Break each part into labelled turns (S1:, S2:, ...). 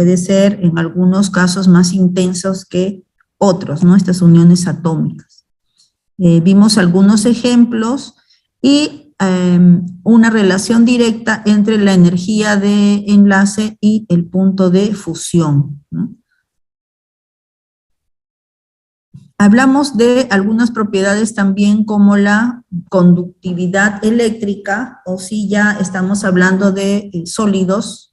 S1: puede ser en algunos casos más intensos que otros, ¿no? Estas uniones atómicas. Vimos algunos ejemplos y una relación directa entre la energía de enlace y el punto de fusión, ¿no? Hablamos de algunas propiedades también como la conductividad eléctrica, o si ya estamos hablando de sólidos,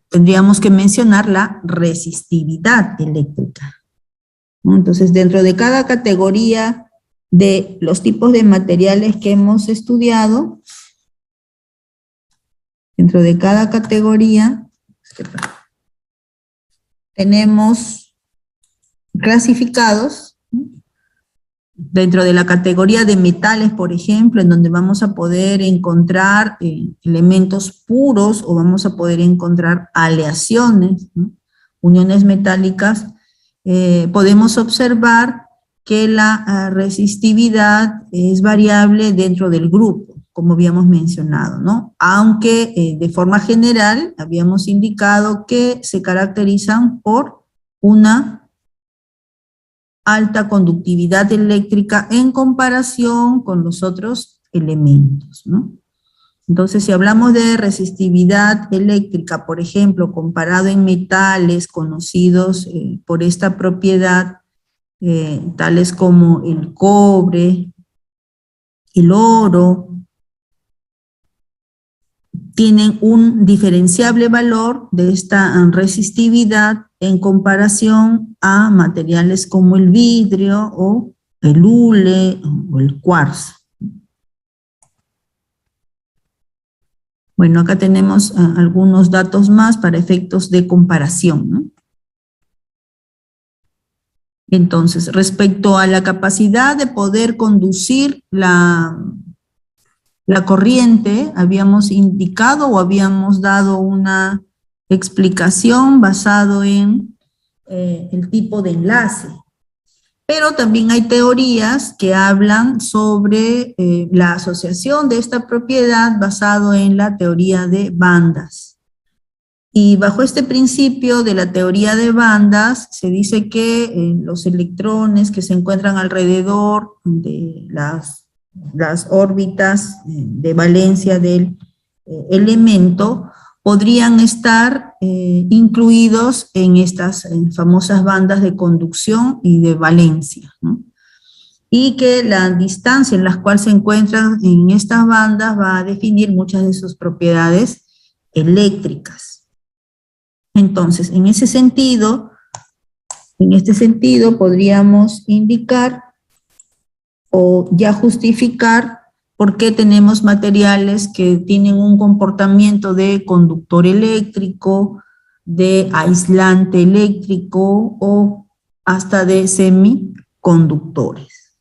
S1: tendríamos que mencionar la resistividad eléctrica. Entonces, dentro de cada categoría de los tipos de materiales que hemos estudiado, dentro de cada categoría, tenemos clasificados, dentro de la categoría de metales, por ejemplo, en donde vamos a poder encontrar elementos puros o vamos a poder encontrar aleaciones, ¿no? Uniones metálicas, podemos observar que la resistividad es variable dentro del grupo, como habíamos mencionado, ¿no? Aunque de forma general habíamos indicado que se caracterizan por una alta conductividad eléctrica en comparación con los otros elementos, ¿no? Entonces, si hablamos de resistividad eléctrica, por ejemplo, comparado en metales conocidos por esta propiedad, tales como el cobre, el oro, tienen un diferenciable valor de esta resistividad en comparación a materiales como el vidrio o el hule o el cuarzo. Bueno, acá tenemos algunos datos más para efectos de comparación, ¿no? Entonces, respecto a la capacidad de poder conducir la corriente, habíamos indicado o habíamos dado una explicación basado en el tipo de enlace. Pero también hay teorías que hablan sobre la asociación de esta propiedad basado en la teoría de bandas. Y bajo este principio de la teoría de bandas, se dice que los electrones que se encuentran alrededor de las órbitas de valencia del elemento podrían estar incluidos en estas famosas bandas de conducción y de valencia, ¿no? Y que la distancia en la cual se encuentran en estas bandas va a definir muchas de sus propiedades eléctricas. Entonces, en este sentido podríamos indicar o ya justificar por qué tenemos materiales que tienen un comportamiento de conductor eléctrico, de aislante eléctrico o hasta de semiconductores.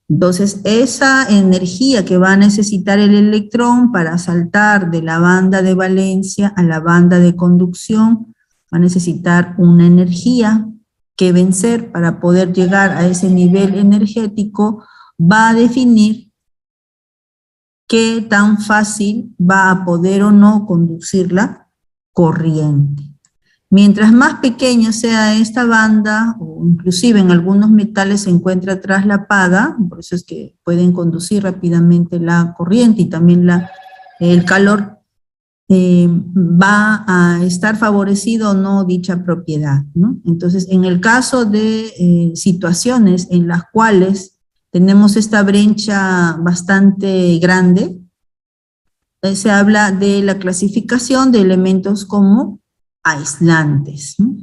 S1: Entonces, esa energía que va a necesitar el electrón para saltar de la banda de valencia a la banda de conducción, va a necesitar una energía que vencer para poder llegar a ese nivel energético, va a definir qué tan fácil va a poder o no conducir la corriente. Mientras más pequeña sea esta banda, o inclusive en algunos metales se encuentra traslapada, por eso es que pueden conducir rápidamente la corriente y también el calor, va a estar favorecido o no dicha propiedad, ¿no? Entonces, en el caso de situaciones en las cuales tenemos esta brecha bastante grande, se habla de la clasificación de elementos como aislantes, ¿no?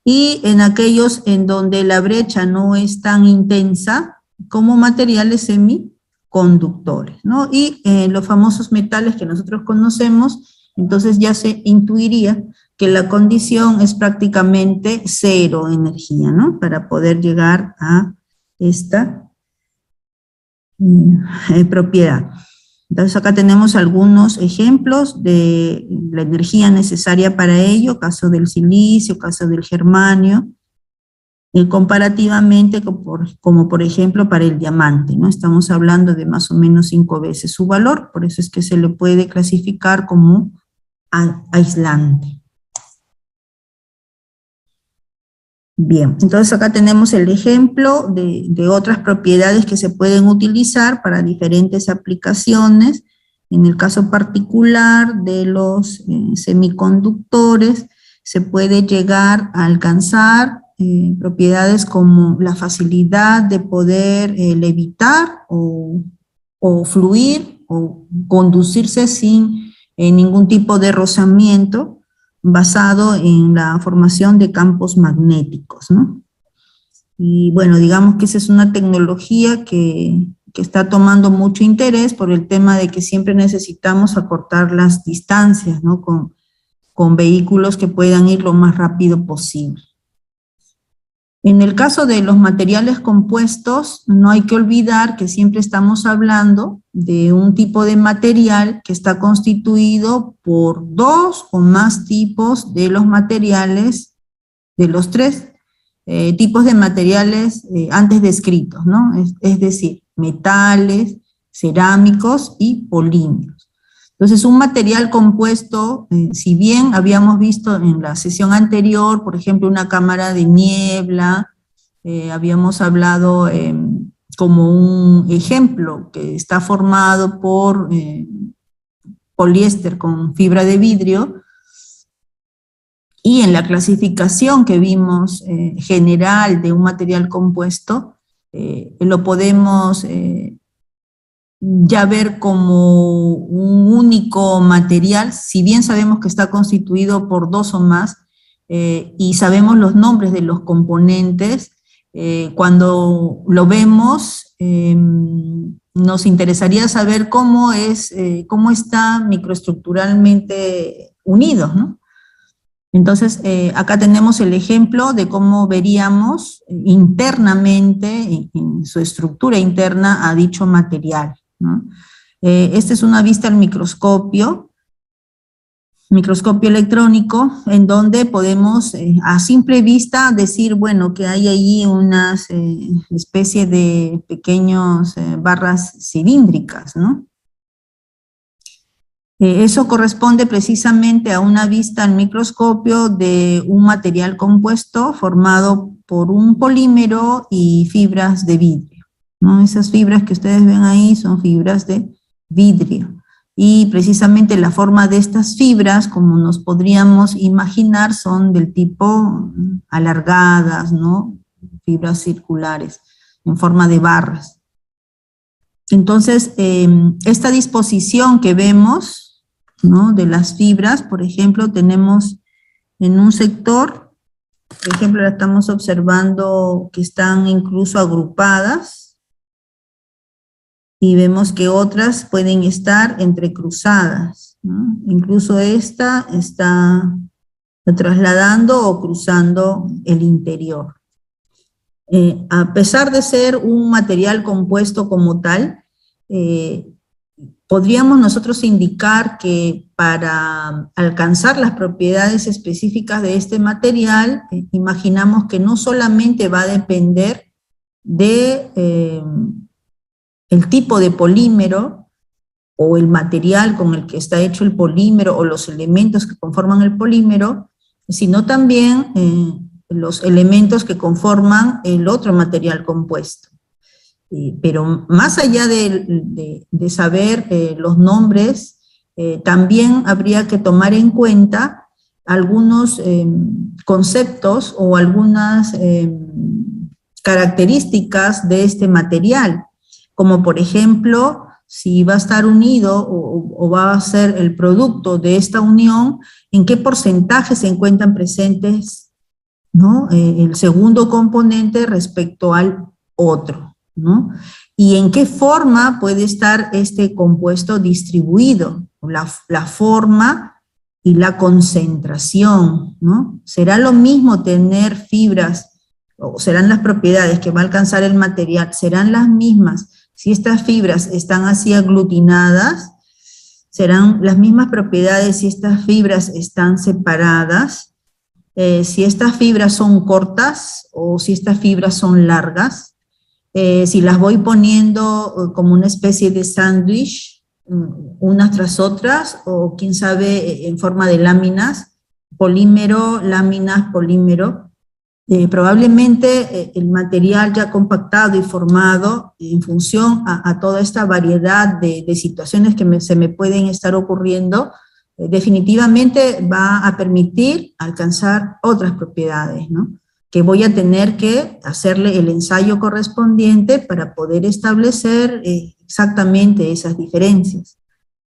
S1: Y en aquellos en donde la brecha no es tan intensa, como materiales semiconductores, ¿no? Y los famosos metales que nosotros conocemos, entonces ya se intuiría que la condición es prácticamente cero energía, ¿no? Para poder llegar a esta propiedad. Entonces acá tenemos algunos ejemplos de la energía necesaria para ello, caso del silicio, caso del germanio, comparativamente como por ejemplo para el diamante, ¿no? Estamos hablando de más o menos 5 veces su valor, por eso es que se le puede clasificar como aislante. Bien, entonces acá tenemos el ejemplo de otras propiedades que se pueden utilizar para diferentes aplicaciones. En el caso particular de los semiconductores, se puede llegar a alcanzar propiedades como la facilidad de poder levitar o fluir o conducirse sin ningún tipo de rozamiento, basado en la formación de campos magnéticos, ¿no? Y bueno, digamos que esa es una tecnología que está tomando mucho interés por el tema de que siempre necesitamos acortar las distancias, ¿no? Con vehículos que puedan ir lo más rápido posible. En el caso de los materiales compuestos, no hay que olvidar que siempre estamos hablando de un tipo de material que está constituido por dos o más tipos de los materiales, de los tres tipos de materiales antes descritos, ¿no? Es decir, metales, cerámicos y polímeros. Entonces, un material compuesto, si bien habíamos visto en la sesión anterior, por ejemplo, una cámara de niebla, habíamos hablado como un ejemplo que está formado por poliéster con fibra de vidrio, y en la clasificación que vimos general de un material compuesto, lo podemos ya ver como un único material, si bien sabemos que está constituido por dos o más, y sabemos los nombres de los componentes, cuando lo vemos, nos interesaría saber cómo está microestructuralmente unidos, ¿no? Entonces, acá tenemos el ejemplo de cómo veríamos internamente, en su estructura interna, a dicho material, ¿no? Esta es una vista al microscopio electrónico, en donde podemos a simple vista decir, bueno, que hay ahí unas especie de pequeños barras cilíndricas, ¿no? Eso corresponde precisamente a una vista al microscopio de un material compuesto formado por un polímero y fibras de vidrio, ¿no? Esas fibras que ustedes ven ahí son fibras de vidrio. Y precisamente la forma de estas fibras, como nos podríamos imaginar, son del tipo alargadas, ¿no? Fibras circulares, en forma de barras. Entonces, esta disposición que vemos, ¿no?, de las fibras, por ejemplo, tenemos en un sector, por ejemplo, la estamos observando que están incluso agrupadas, y vemos que otras pueden estar entrecruzadas, ¿no? Incluso esta está trasladando o cruzando el interior. A pesar de ser un material compuesto como tal, podríamos nosotros indicar que para alcanzar las propiedades específicas de este material, imaginamos que no solamente va a depender de el tipo de polímero o el material con el que está hecho el polímero o los elementos que conforman el polímero, sino también los elementos que conforman el otro material compuesto. Pero más allá de saber los nombres, también habría que tomar en cuenta algunos conceptos o algunas características de este material, como por ejemplo, si va a estar unido o va a ser el producto de esta unión, en qué porcentaje se encuentran presentes, ¿no?, el segundo componente respecto al otro, ¿no? Y en qué forma puede estar este compuesto distribuido, la forma y la concentración, ¿no? ¿Será lo mismo tener fibras, o serán las propiedades que va a alcanzar el material, serán las mismas si estas fibras están así aglutinadas? ¿Serán las mismas propiedades si estas fibras están separadas? Si estas fibras son cortas o si estas fibras son largas, si las voy poniendo como una especie de sándwich, unas tras otras, o quién sabe, en forma de láminas, polímero, láminas, polímero. Probablemente el material ya compactado y formado en función a toda esta variedad de situaciones que se me pueden estar ocurriendo, definitivamente va a permitir alcanzar otras propiedades, ¿no? Que voy a tener que hacerle el ensayo correspondiente para poder establecer exactamente esas diferencias.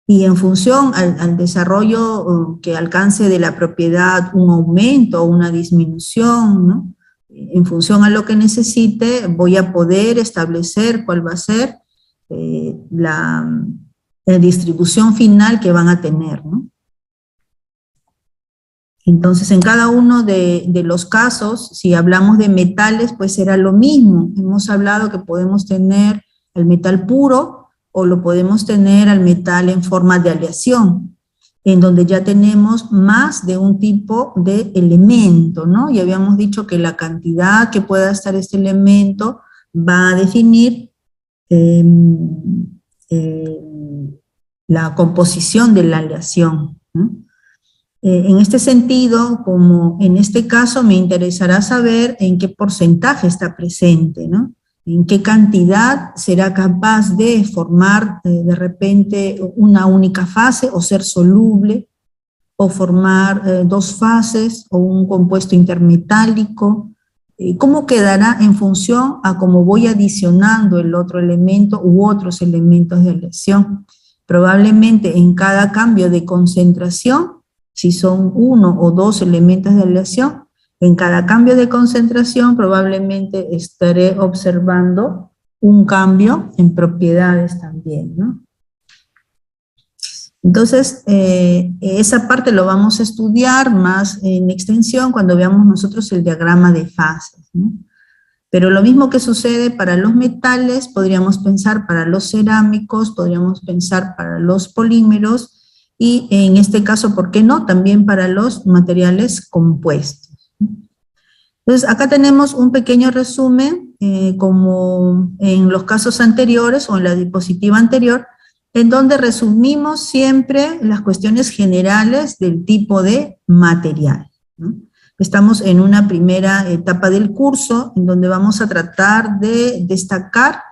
S1: Y en función al desarrollo que alcance de la propiedad un aumento o una disminución, ¿no? En función a lo que necesite, voy a poder establecer cuál va a ser la distribución final que van a tener, ¿no? Entonces, en cada uno de los casos, si hablamos de metales, pues será lo mismo. Hemos hablado que podemos tener el metal puro, o lo podemos tener al metal en forma de aleación, en donde ya tenemos más de un tipo de elemento, ¿no? Ya habíamos dicho que la cantidad que pueda estar este elemento va a definir la composición de la aleación, ¿no? En este sentido, como en este caso, me interesará saber en qué porcentaje está presente, ¿no? En qué cantidad será capaz de formar de repente una única fase o ser soluble, o formar dos fases o un compuesto intermetálico. ¿Cómo quedará en función a cómo voy adicionando el otro elemento u otros elementos de aleación? Probablemente en cada cambio de concentración, si son uno o dos elementos de aleación, en cada cambio de concentración probablemente estaré observando un cambio en propiedades también, ¿no? Entonces, esa parte lo vamos a estudiar más en extensión cuando veamos nosotros el diagrama de fases, ¿no? Pero lo mismo que sucede para los metales, podríamos pensar para los cerámicos, podríamos pensar para los polímeros, y en este caso, ¿por qué no? También para los materiales compuestos. Entonces, acá tenemos un pequeño resumen, como en los casos anteriores o en la diapositiva anterior, en donde resumimos siempre las cuestiones generales del tipo de material, ¿no? Estamos en una primera etapa del curso, en donde vamos a tratar de destacar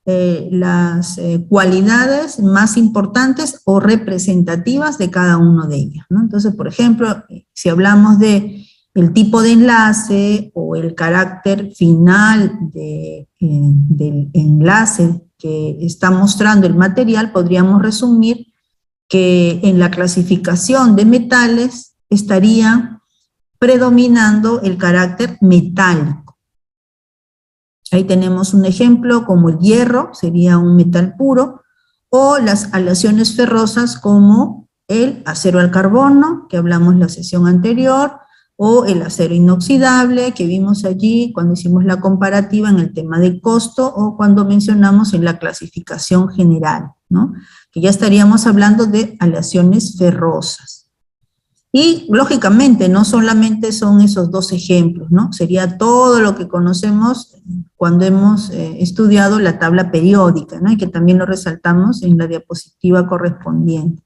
S1: las cualidades más importantes o representativas de cada uno de ellos, ¿no? Entonces, por ejemplo, si hablamos de el tipo de enlace o el carácter final del enlace que está mostrando el material, podríamos resumir que en la clasificación de metales estaría predominando el carácter metálico. Ahí tenemos un ejemplo como el hierro, sería un metal puro, o las aleaciones ferrosas como el acero al carbono, que hablamos en la sesión anterior, o el acero inoxidable, que vimos allí cuando hicimos la comparativa en el tema de costo, o cuando mencionamos en la clasificación general, ¿no? Que ya estaríamos hablando de aleaciones ferrosas. Y, lógicamente, no solamente son esos dos ejemplos, ¿no? Sería todo lo que conocemos cuando hemos estudiado la tabla periódica, ¿no? Y que también lo resaltamos en la diapositiva correspondiente.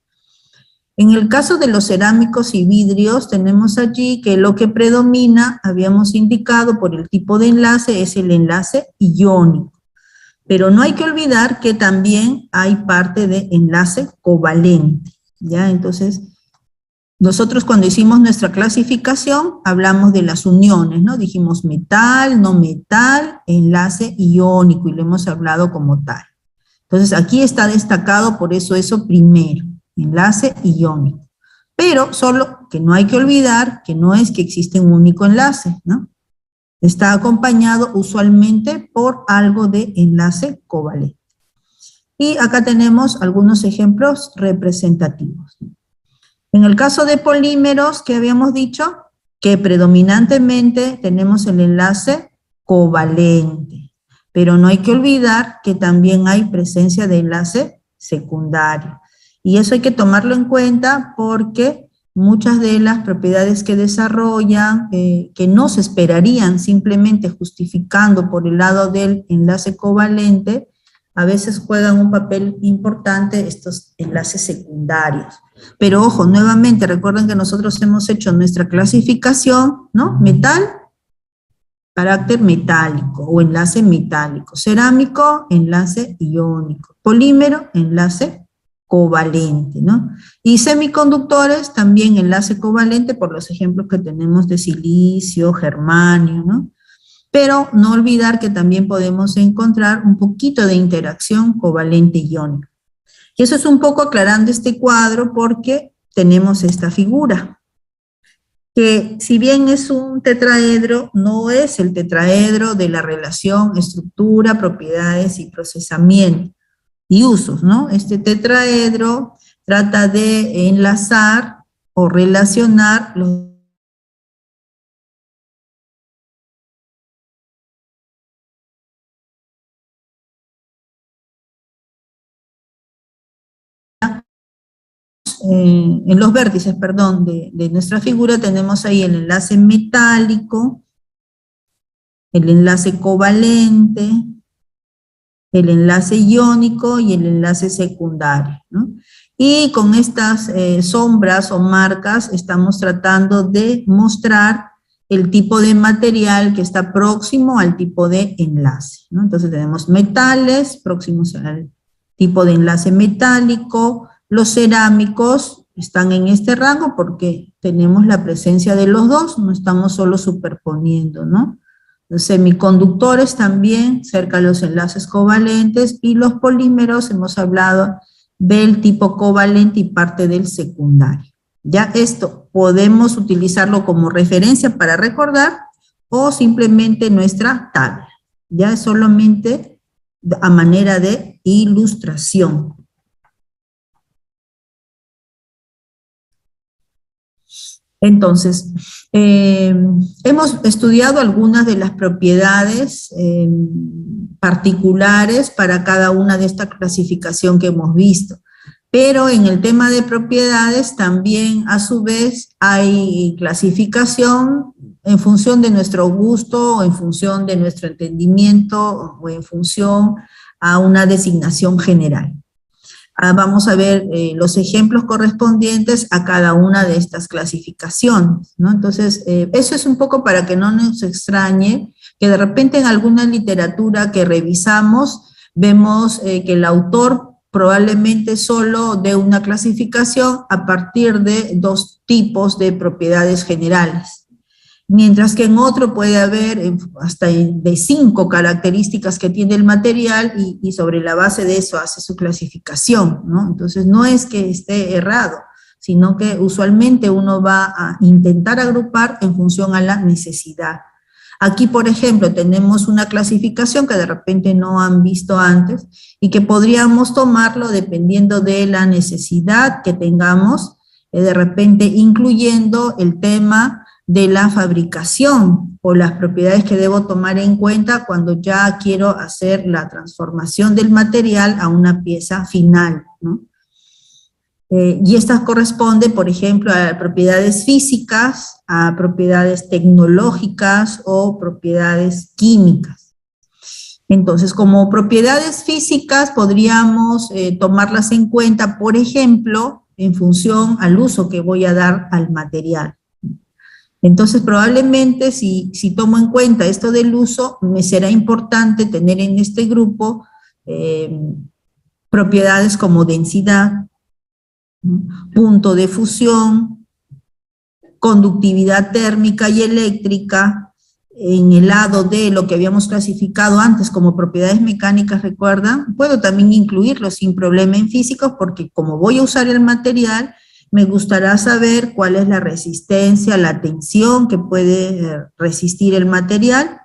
S1: En el caso de los cerámicos y vidrios, tenemos allí que lo que predomina, habíamos indicado por el tipo de enlace, es el enlace iónico. Pero no hay que olvidar que también hay parte de enlace covalente, ¿ya? Entonces, nosotros cuando hicimos nuestra clasificación, hablamos de las uniones, ¿no? Dijimos metal, no metal, enlace iónico, y lo hemos hablado como tal. Entonces, aquí está destacado por eso primero, enlace iónico. Pero solo que no hay que olvidar que no es que existe un único enlace, ¿no? Está acompañado usualmente por algo de enlace covalente. Y acá tenemos algunos ejemplos representativos. En el caso de polímeros, que habíamos dicho que predominantemente tenemos el enlace covalente, pero no hay que olvidar que también hay presencia de enlace secundario. Y eso hay que tomarlo en cuenta porque muchas de las propiedades que desarrollan, que no se esperarían simplemente justificando por el lado del enlace covalente, a veces juegan un papel importante estos enlaces secundarios. Pero ojo, nuevamente, recuerden que nosotros hemos hecho nuestra clasificación, ¿no? Metal, carácter metálico o enlace metálico, cerámico, enlace iónico, polímero, enlace covalente, ¿no? Y semiconductores, también enlace covalente por los ejemplos que tenemos de silicio, germanio, ¿no? Pero no olvidar que también podemos encontrar un poquito de interacción covalente iónica. Y eso es un poco aclarando este cuadro porque tenemos esta figura, que si bien es un tetraedro, no es el tetraedro de la relación estructura, propiedades y procesamiento y usos, ¿no? Este tetraedro trata de enlazar o relacionar los en los vértices, perdón, de nuestra figura tenemos ahí el enlace metálico, el enlace covalente, el enlace iónico y el enlace secundario, ¿no? Y con estas sombras o marcas estamos tratando de mostrar el tipo de material que está próximo al tipo de enlace, ¿no? Entonces tenemos metales próximos al tipo de enlace metálico, los cerámicos están en este rango porque tenemos la presencia de los dos, no estamos solo superponiendo, ¿no? Los semiconductores también, cerca de los enlaces covalentes, y los polímeros, hemos hablado del tipo covalente y parte del secundario. Ya esto podemos utilizarlo como referencia para recordar o simplemente nuestra tabla. Ya es solamente a manera de ilustración. Entonces, hemos estudiado algunas de las propiedades particulares para cada una de esta clasificación que hemos visto, pero en el tema de propiedades también a su vez hay clasificación en función de nuestro gusto o en función de nuestro entendimiento o en función a una designación general. Vamos a ver los ejemplos correspondientes a cada una de estas clasificaciones, ¿no? Entonces, eso es un poco para que no nos extrañe que de repente en alguna literatura que revisamos vemos que el autor probablemente solo dé una clasificación a partir de dos tipos de propiedades generales, mientras que en otro puede haber hasta de 5 características que tiene el material y sobre la base de eso hace su clasificación, ¿no? Entonces no es que esté errado, sino que usualmente uno va a intentar agrupar en función a la necesidad. Aquí, por ejemplo, tenemos una clasificación que de repente no han visto antes y que podríamos tomarlo dependiendo de la necesidad que tengamos, de repente incluyendo el tema de la fabricación o las propiedades que debo tomar en cuenta cuando ya quiero hacer la transformación del material a una pieza final, ¿no? Y estas corresponden, por ejemplo, a propiedades físicas, a propiedades tecnológicas o propiedades químicas. Entonces, como propiedades físicas podríamos tomarlas en cuenta, por ejemplo, en función al uso que voy a dar al material. Entonces, probablemente si tomo en cuenta esto del uso, me será importante tener en este grupo propiedades como densidad, ¿no? Punto de fusión, conductividad térmica y eléctrica, en el lado de lo que habíamos clasificado antes como propiedades mecánicas, ¿recuerdan? Puedo también incluirlo sin problema en físicos porque como voy a usar el material, me gustará saber cuál es la resistencia, la tensión que puede resistir el material,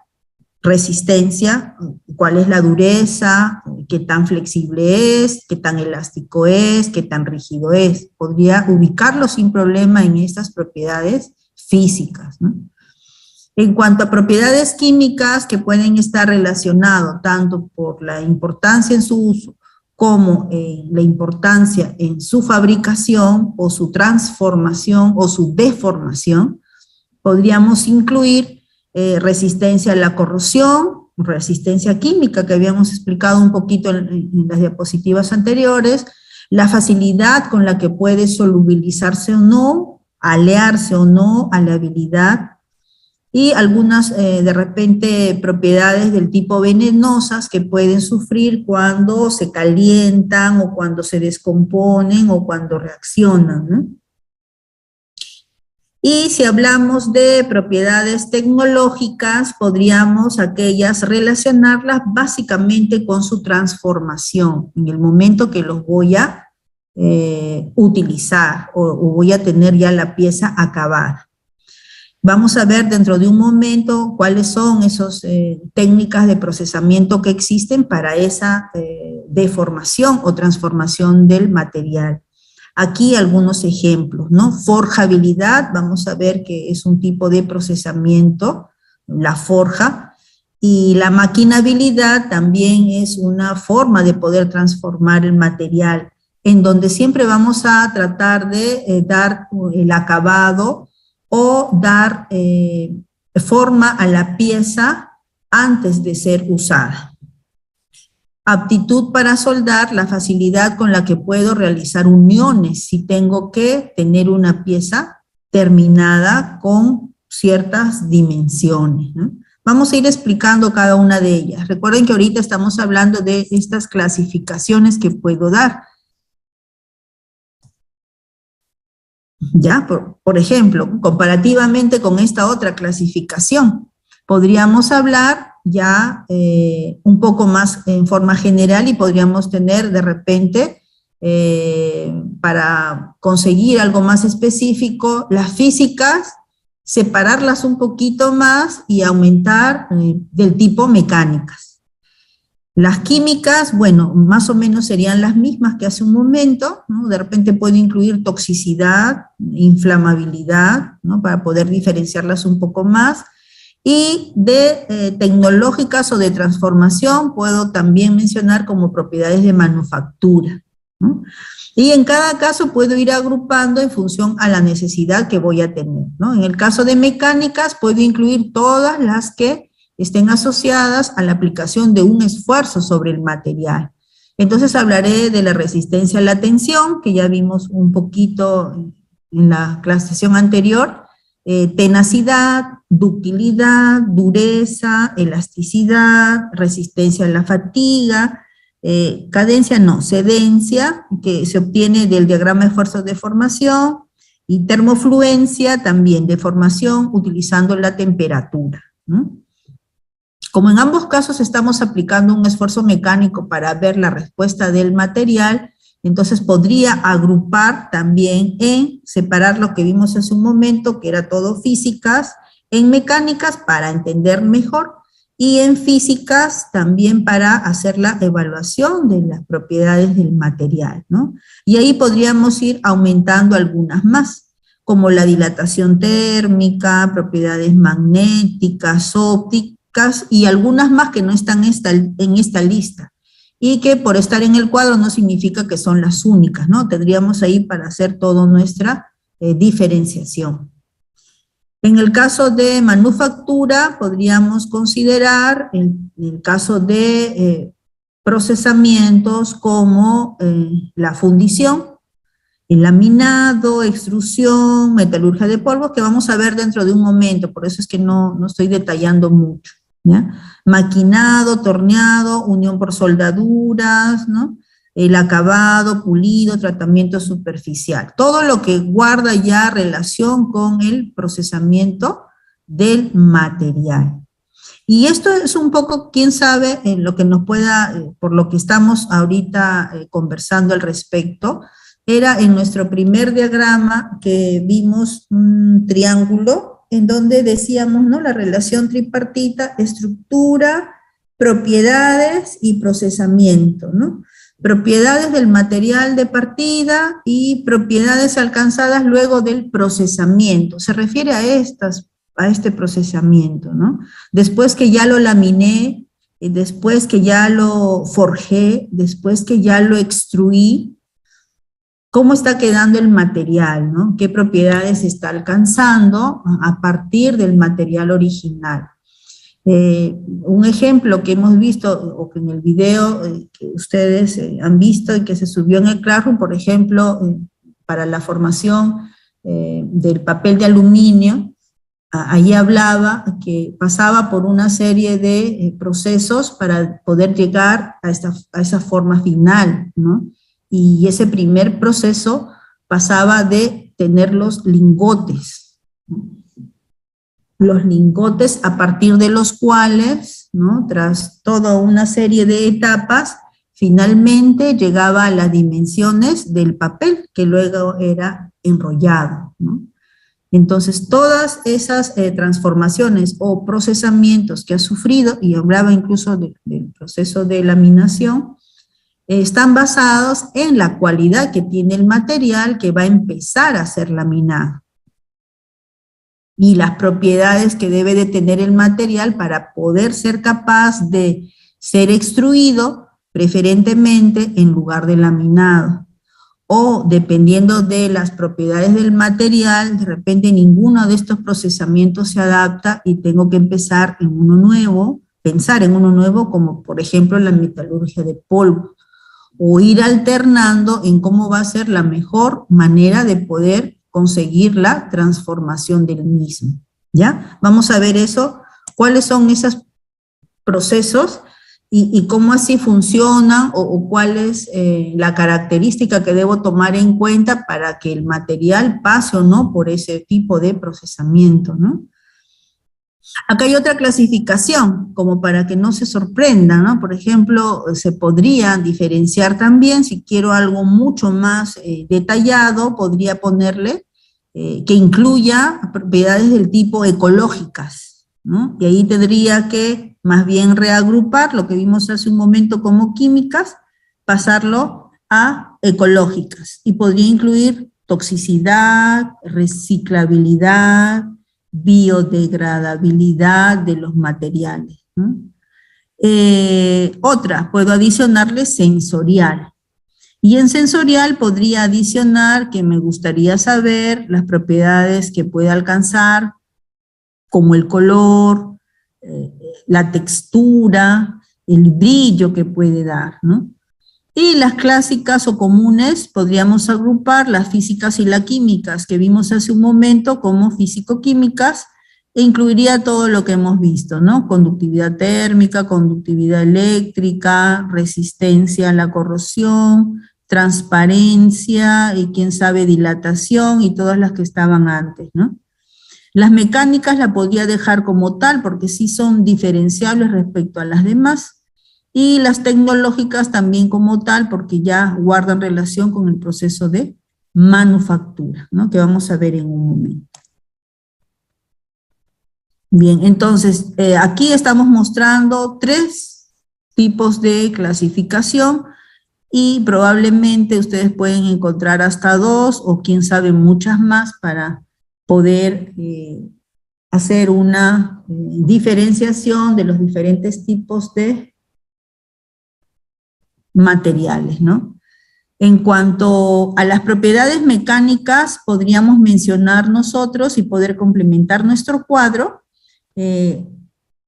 S1: resistencia, cuál es la dureza, qué tan flexible es, qué tan elástico es, qué tan rígido es. Podría ubicarlo sin problema en estas propiedades físicas, ¿no? En cuanto a propiedades químicas que pueden estar relacionadas tanto por la importancia en su uso como la importancia en su fabricación o su transformación o su deformación, podríamos incluir resistencia a la corrosión, resistencia química que habíamos explicado un poquito en las diapositivas anteriores, la facilidad con la que puede solubilizarse o no, alearse o no a la habilidad, y algunas de repente propiedades del tipo venenosas que pueden sufrir cuando se calientan o cuando se descomponen o cuando reaccionan, ¿no? Y si hablamos de propiedades tecnológicas, podríamos aquellas relacionarlas básicamente con su transformación en el momento que los voy a utilizar o voy a tener ya la pieza acabada. Vamos a ver dentro de un momento cuáles son esas técnicas de procesamiento que existen para esa deformación o transformación del material. Aquí algunos ejemplos, ¿no? Forjabilidad, vamos a ver que es un tipo de procesamiento, la forja, y la maquinabilidad también es una forma de poder transformar el material, en donde siempre vamos a tratar de dar el acabado o dar forma a la pieza antes de ser usada. Aptitud para soldar, la facilidad con la que puedo realizar uniones si tengo que tener una pieza terminada con ciertas dimensiones, ¿no? Vamos a ir explicando cada una de ellas. Recuerden que ahorita estamos hablando de estas clasificaciones que puedo dar. Ya, por ejemplo, comparativamente con esta otra clasificación, podríamos hablar ya un poco más en forma general y podríamos tener de repente, para conseguir algo más específico, las físicas, separarlas un poquito más y aumentar del tipo mecánicas. Las químicas, bueno, más o menos serían las mismas que hace un momento, ¿no? De repente puede incluir toxicidad, inflamabilidad, ¿no? Para poder diferenciarlas un poco más. Y de tecnológicas o de transformación puedo también mencionar como propiedades de manufactura, ¿no? Y en cada caso puedo ir agrupando en función a la necesidad que voy a tener, ¿no? En el caso de mecánicas puedo incluir todas las que estén asociadas a la aplicación de un esfuerzo sobre el material. Entonces hablaré de la resistencia a la tensión, que ya vimos un poquito en la clasificación anterior, tenacidad, ductilidad, dureza, elasticidad, resistencia a la fatiga, cadencia no, cedencia, que se obtiene del diagrama de esfuerzo-deformación, y termofluencia también, deformación utilizando la temperatura, ¿no? Como en ambos casos estamos aplicando un esfuerzo mecánico para ver la respuesta del material, entonces podría agrupar también en separar lo que vimos hace un momento, que era todo físicas, en mecánicas para entender mejor, y en físicas también para hacer la evaluación de las propiedades del material, ¿no? Y ahí podríamos ir aumentando algunas más, como la dilatación térmica, propiedades magnéticas, ópticas, y algunas más que no están en esta lista, y que por estar en el cuadro no significa que son las únicas, ¿no? Tendríamos ahí para hacer toda nuestra diferenciación. En el caso de manufactura, podríamos considerar el caso de procesamientos como la fundición, el laminado, extrusión, metalurgia de polvos, que vamos a ver dentro de un momento, por eso es que no estoy detallando mucho, ¿ya? Maquinado, torneado, unión por soldaduras, ¿no? El acabado, pulido, tratamiento superficial. Todo lo que guarda ya relación con el procesamiento del material. Y esto es un poco, quién sabe, lo que nos pueda, por lo que estamos ahorita conversando al respecto, era en nuestro primer diagrama que vimos un triángulo en donde decíamos, ¿no? La relación tripartita, estructura, propiedades y procesamiento, ¿no? Propiedades del material de partida y propiedades alcanzadas luego del procesamiento. Se refiere a este procesamiento, ¿no? Después que ya lo laminé, después que ya lo forjé, después que ya lo extruí, cómo está quedando el material, ¿no? Qué propiedades está alcanzando a partir del material original. Un ejemplo que hemos visto, o que en el video que ustedes han visto y que se subió en el Classroom, por ejemplo, para la formación del papel de aluminio, Ahí hablaba que pasaba por una serie de procesos para poder llegar a esa forma final, ¿no? Y ese primer proceso pasaba de tener los lingotes, ¿no? Los lingotes a partir de los cuales, ¿no?, tras toda una serie de etapas, finalmente llegaba a las dimensiones del papel, que luego era enrollado, ¿no? Entonces, todas esas transformaciones o procesamientos que ha sufrido, y hablaba incluso del proceso de laminación, están basados en la cualidad que tiene el material que va a empezar a ser laminado y las propiedades que debe de tener el material para poder ser capaz de ser extruido, preferentemente en lugar de laminado. O dependiendo de las propiedades del material, de repente ninguno de estos procesamientos se adapta y tengo que empezar en uno nuevo, pensar en uno nuevo, como por ejemplo la metalurgia de polvo, o ir alternando en cómo va a ser la mejor manera de poder conseguir la transformación del mismo, ¿ya? Vamos a ver eso, cuáles son esos procesos y cómo así funcionan o cuál es la característica que debo tomar en cuenta para que el material pase o no por ese tipo de procesamiento, ¿no? Acá hay otra clasificación, como para que no se sorprendan, ¿no? Por ejemplo, se podría diferenciar también, si quiero algo mucho más detallado, podría ponerle que incluya propiedades del tipo ecológicas, ¿no? Y ahí tendría que más bien reagrupar lo que vimos hace un momento como químicas, pasarlo a ecológicas, y podría incluir toxicidad, reciclabilidad, biodegradabilidad de los materiales, ¿no? Otra, puedo adicionarle sensorial. Y en sensorial podría adicionar que me gustaría saber las propiedades que puede alcanzar, como el color, la textura, el brillo que puede dar, ¿no? Y las clásicas o comunes podríamos agrupar las físicas y las químicas que vimos hace un momento como físico-químicas, e incluiría todo lo que hemos visto, ¿no? Conductividad térmica, conductividad eléctrica, resistencia a la corrosión, transparencia y quién sabe dilatación y todas las que estaban antes, ¿no? Las mecánicas la podría dejar como tal porque sí son diferenciables respecto a las demás. Y las tecnológicas también como tal, porque ya guardan relación con el proceso de manufactura, ¿no?, que vamos a ver en un momento. Bien, entonces, aquí estamos mostrando 3 tipos de clasificación y probablemente ustedes pueden encontrar hasta 2 o quién sabe muchas más para poder hacer una diferenciación de los diferentes tipos de materiales, ¿no? En cuanto a las propiedades mecánicas, podríamos mencionar nosotros y poder complementar nuestro cuadro,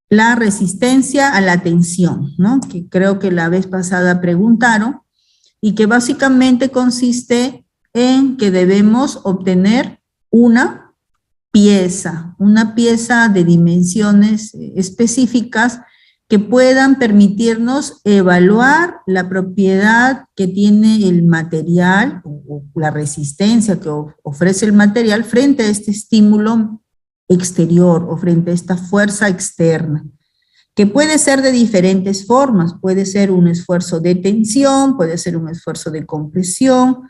S1: la resistencia a la tensión, ¿no?, que creo que la vez pasada preguntaron, y que básicamente consiste en que debemos obtener una pieza de dimensiones específicas que puedan permitirnos evaluar la propiedad que tiene el material o la resistencia que ofrece el material frente a este estímulo exterior o frente a esta fuerza externa, que puede ser de diferentes formas, puede ser un esfuerzo de tensión, puede ser un esfuerzo de compresión,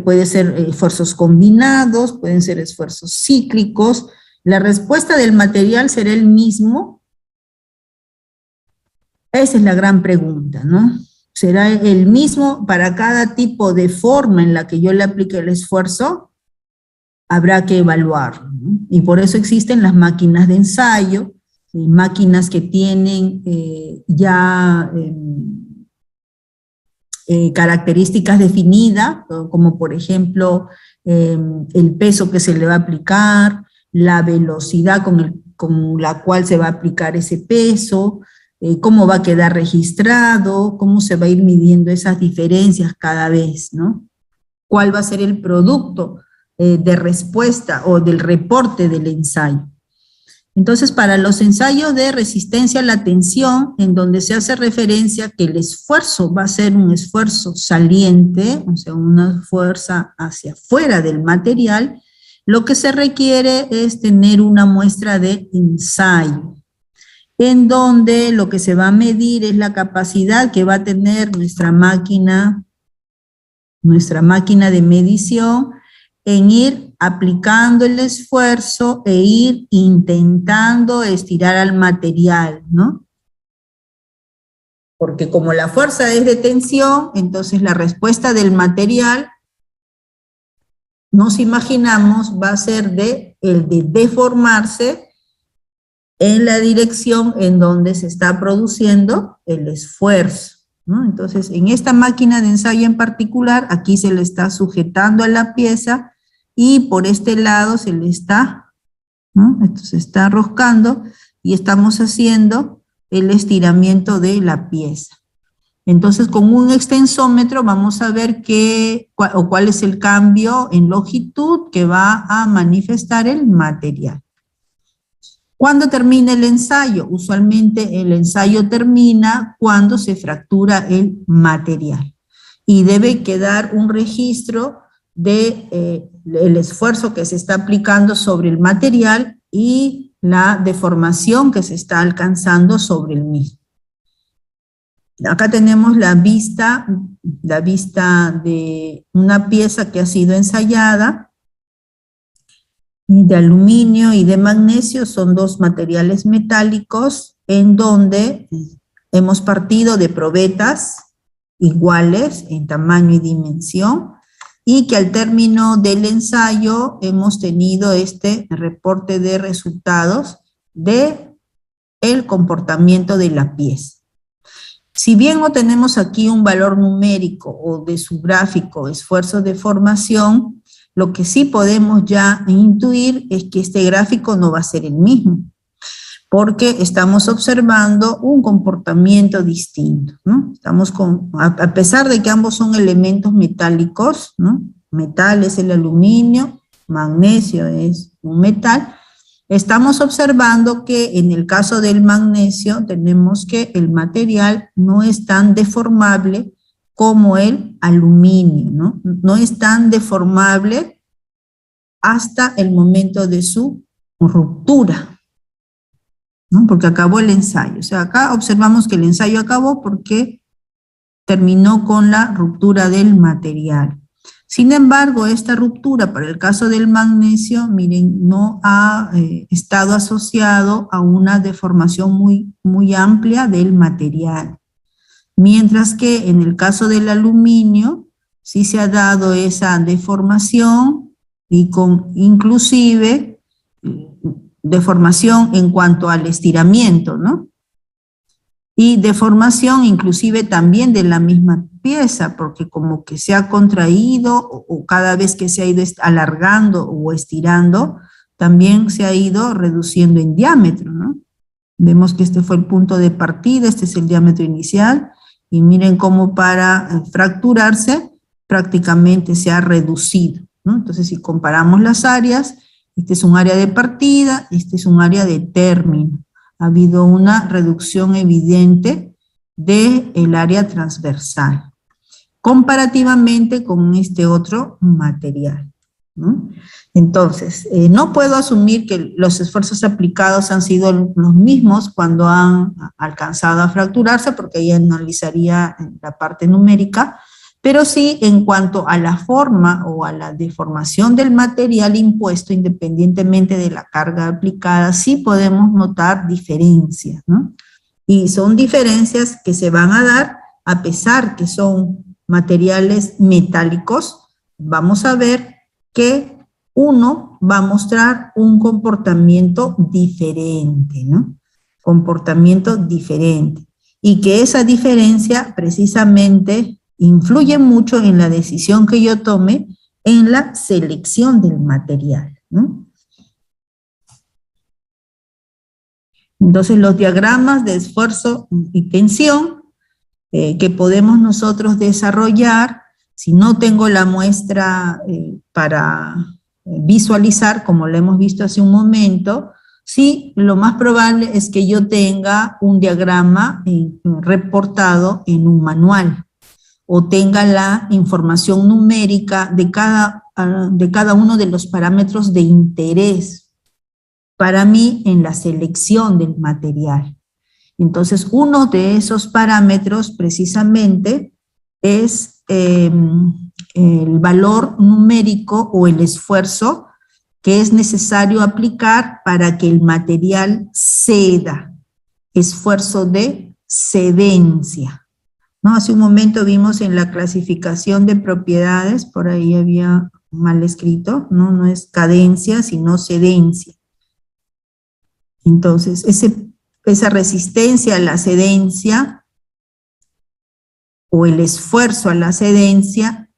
S1: puede ser esfuerzos combinados, pueden ser esfuerzos cíclicos. La respuesta del material será el mismo. Esa es la gran pregunta, ¿no? ¿Será el mismo para cada tipo de forma en la que yo le aplique el esfuerzo? Habrá que evaluarlo, ¿no? Y por eso existen las máquinas de ensayo, máquinas que tienen características definidas, como por ejemplo el peso que se le va a aplicar, la velocidad con la cual se va a aplicar ese peso, cómo va a quedar registrado, cómo se va a ir midiendo esas diferencias cada vez, ¿no? ¿Cuál va a ser el producto de respuesta o del reporte del ensayo? Entonces, para los ensayos de resistencia a la tensión, en donde se hace referencia que el esfuerzo va a ser un esfuerzo saliente, o sea, una fuerza hacia afuera del material, lo que se requiere es tener una muestra de ensayo, en donde lo que se va a medir es la capacidad que va a tener nuestra máquina de medición en ir aplicando el esfuerzo e ir intentando estirar al material, ¿no? Porque como la fuerza es de tensión, entonces la respuesta del material, nos imaginamos, va a ser el de deformarse en la dirección en donde se está produciendo el esfuerzo, ¿no? Entonces, en esta máquina de ensayo en particular, aquí se le está sujetando a la pieza y por este lado se le está, ¿no? Esto se está roscando y estamos haciendo el estiramiento de la pieza. Entonces, con un extensómetro vamos a ver cuál es el cambio en longitud que va a manifestar el material. ¿Cuándo termina el ensayo? Usualmente el ensayo termina cuando se fractura el material y debe quedar un registro de el esfuerzo que se está aplicando sobre el material y la deformación que se está alcanzando sobre el mismo. Acá tenemos la vista de una pieza que ha sido ensayada, de aluminio y de magnesio, son dos materiales metálicos en donde hemos partido de probetas iguales en tamaño y dimensión, y que al término del ensayo hemos tenido este reporte de resultados de el comportamiento de la pieza. Si bien no tenemos aquí un valor numérico o de su gráfico esfuerzo de formación, lo que sí podemos ya intuir es que este gráfico no va a ser el mismo, porque estamos observando un comportamiento distinto, ¿no? A pesar de que ambos son elementos metálicos, ¿no? Metal es el aluminio, magnesio es un metal, estamos observando que en el caso del magnesio tenemos que el material no es tan deformable como el aluminio, ¿no? No es tan deformable hasta el momento de su ruptura, ¿no? Porque acabó el ensayo. O sea, acá observamos que el ensayo acabó porque terminó con la ruptura del material. Sin embargo, esta ruptura para el caso del magnesio, miren, no ha estado asociado a una deformación muy amplia del material. Mientras que en el caso del aluminio, sí se ha dado esa deformación y con inclusive deformación en cuanto al estiramiento, ¿no? Y deformación inclusive también de la misma pieza, porque como que se ha contraído o cada vez que se ha ido alargando o estirando, también se ha ido reduciendo en diámetro, ¿no? Vemos que este fue el punto de partida, este es el diámetro inicial, y miren cómo para fracturarse prácticamente se ha reducido, ¿no? Entonces, si comparamos las áreas, este es un área de partida, este es un área de término. Ha habido una reducción evidente del área transversal, comparativamente con este otro material, ¿no? Entonces, no puedo asumir que los esfuerzos aplicados han sido los mismos cuando han alcanzado a fracturarse, porque ahí analizaría la parte numérica, pero sí en cuanto a la forma o a la deformación del material impuesto, independientemente de la carga aplicada, sí podemos notar diferencias, ¿no? Y son diferencias que se van a dar a pesar que son materiales metálicos. Vamos a ver que uno va a mostrar un comportamiento diferente, ¿no? Comportamiento diferente. Y que esa diferencia precisamente influye mucho en la decisión que yo tome en la selección del material, ¿no? Entonces, los diagramas de esfuerzo y tensión que podemos nosotros desarrollar, si no tengo la muestra para visualizar, como lo hemos visto hace un momento, Sí, lo más probable es que yo tenga un diagrama reportado en un manual o tenga la información numérica de cada uno de los parámetros de interés para mí en la selección del material. Entonces, uno de esos parámetros precisamente es el valor numérico o el esfuerzo que es necesario aplicar para que el material ceda, esfuerzo de cedencia, ¿no? Hace un momento vimos en la clasificación de propiedades, por ahí había mal escrito, ¿no? No es cadencia, sino cedencia. Entonces, esa resistencia a la cedencia o el esfuerzo a la cedencia,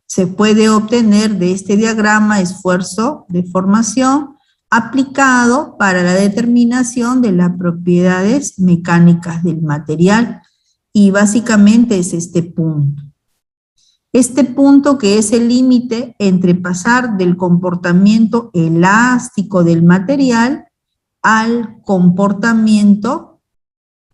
S1: se puede obtener de este diagrama esfuerzo de formación aplicado para la determinación de las propiedades mecánicas del material, y básicamente es este punto. Este punto que es el límite entre pasar del comportamiento elástico del material al comportamiento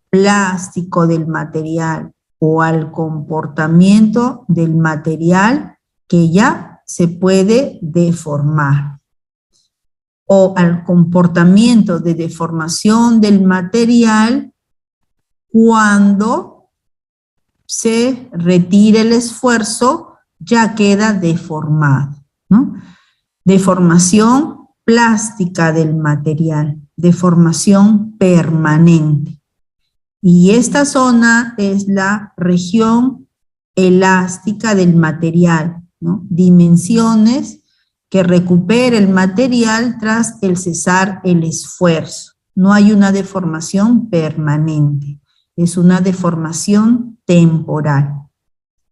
S1: plástico del material o al comportamiento del material que ya se puede deformar, o al comportamiento de deformación del material cuando se retire el esfuerzo, ya queda deformado, ¿no? Deformación plástica del material, deformación permanente. Y esta zona es la región elástica del material, ¿no? Dimensiones que recupera el material tras el cesar el esfuerzo. No hay una deformación permanente, es una deformación temporal.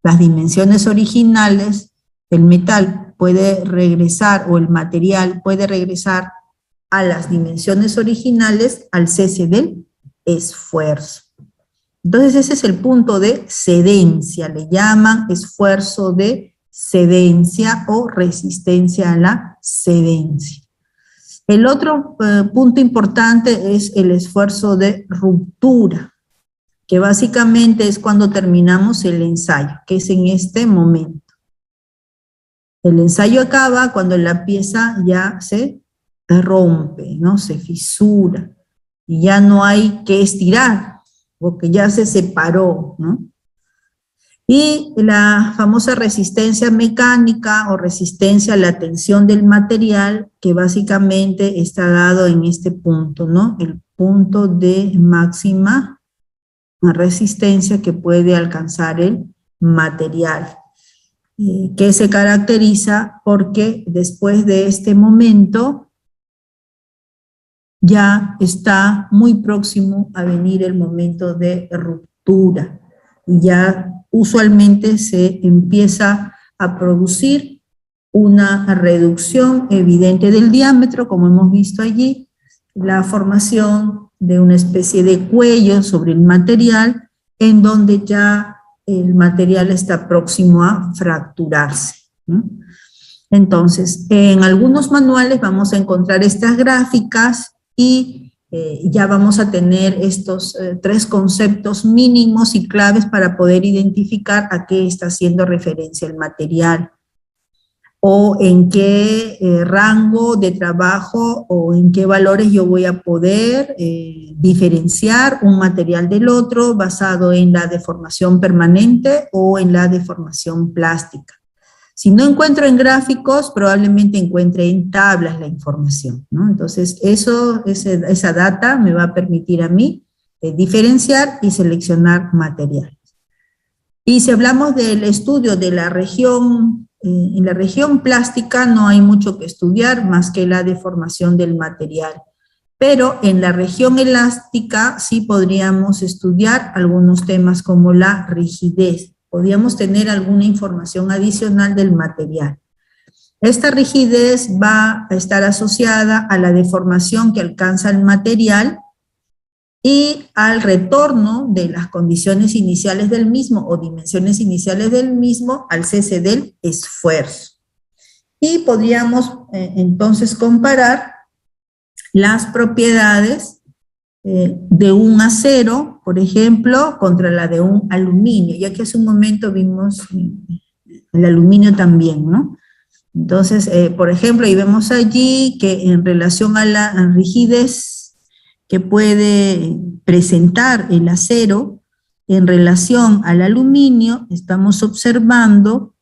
S1: Las dimensiones originales del metal puede regresar, o el material puede regresar a las dimensiones originales al cese del esfuerzo. Entonces ese es el punto de cedencia, le llaman esfuerzo de cedencia o resistencia a la cedencia. El otro punto importante es el esfuerzo de ruptura, que básicamente es cuando terminamos el ensayo, que es en este momento. El ensayo acaba cuando la pieza ya se rompe, ¿no? Se fisura, y ya no hay que estirar, porque ya se separó, ¿no? Y la famosa resistencia mecánica o resistencia a la tensión del material, que básicamente está dado en este punto, ¿no? El punto de máxima resistencia que puede alcanzar el material, que se caracteriza porque después de este momento ya está muy próximo a venir el momento de ruptura, y ya usualmente se empieza a producir una reducción evidente del diámetro, como hemos visto allí, la formación de una especie de cuello sobre el material, en donde ya el material está próximo a fracturarse, ¿no? Entonces, en algunos manuales vamos a encontrar estas gráficas y ya vamos a tener estos tres conceptos mínimos y claves para poder identificar a qué está haciendo referencia el material, o en qué rango de trabajo o en qué valores yo voy a poder diferenciar un material del otro basado en la deformación permanente o en la deformación plástica. Si no encuentro en gráficos, probablemente encuentre en tablas la información, ¿no? Entonces, esa data me va a permitir a mí diferenciar y seleccionar materiales. Y si hablamos del estudio de la región, en la región plástica no hay mucho que estudiar más que la deformación del material. Pero en la región elástica sí podríamos estudiar algunos temas como la rigidez. Podríamos tener alguna información adicional del material. Esta rigidez va a estar asociada a la deformación que alcanza el material y al retorno de las condiciones iniciales del mismo o dimensiones iniciales del mismo al cese del esfuerzo. Y podríamos entonces comparar las propiedades de un acero, por ejemplo, contra la de un aluminio, ya que hace un momento vimos el aluminio también, ¿no? Entonces, por ejemplo, ahí vemos allí que en relación a la rigidez que puede presentar el acero en relación al aluminio, estamos observando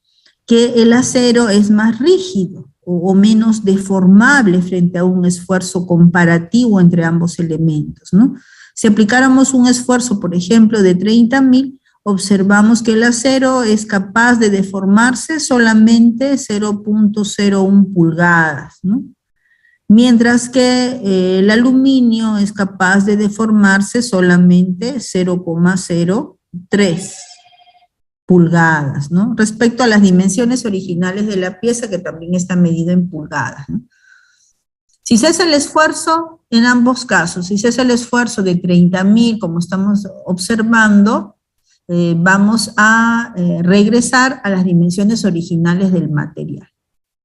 S1: que el acero es más rígido o menos deformable frente a un esfuerzo comparativo entre ambos elementos, ¿no? Si aplicáramos un esfuerzo, por ejemplo, de 30.000, observamos que el acero es capaz de deformarse solamente 0.01 pulgadas, ¿no? Mientras que el aluminio es capaz de deformarse solamente 0,03 pulgadas, ¿no? Respecto a las dimensiones originales de la pieza, que también está medido en pulgadas, ¿no? Si se hace el esfuerzo, en ambos casos, si se hace el esfuerzo de 30.000, como estamos observando, vamos a regresar a las dimensiones originales del material.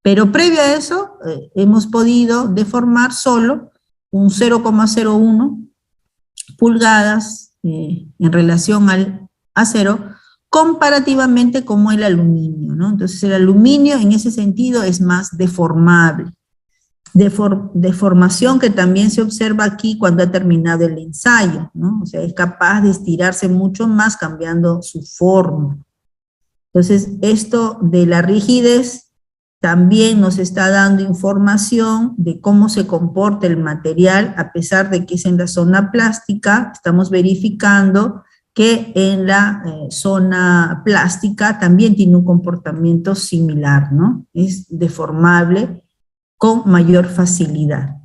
S1: Pero previo a eso, hemos podido deformar solo un 0,01 pulgadas en relación al acero, comparativamente como el aluminio, ¿no? Entonces el aluminio en ese sentido es más deformable. Deformación que también se observa aquí cuando ha terminado el ensayo, ¿no? O sea, es capaz de estirarse mucho más cambiando su forma. Entonces, esto de la rigidez también nos está dando información de cómo se comporta el material, a pesar de que es en la zona plástica, estamos verificando que en la zona plástica también tiene un comportamiento similar, ¿no? Es deformable con mayor facilidad.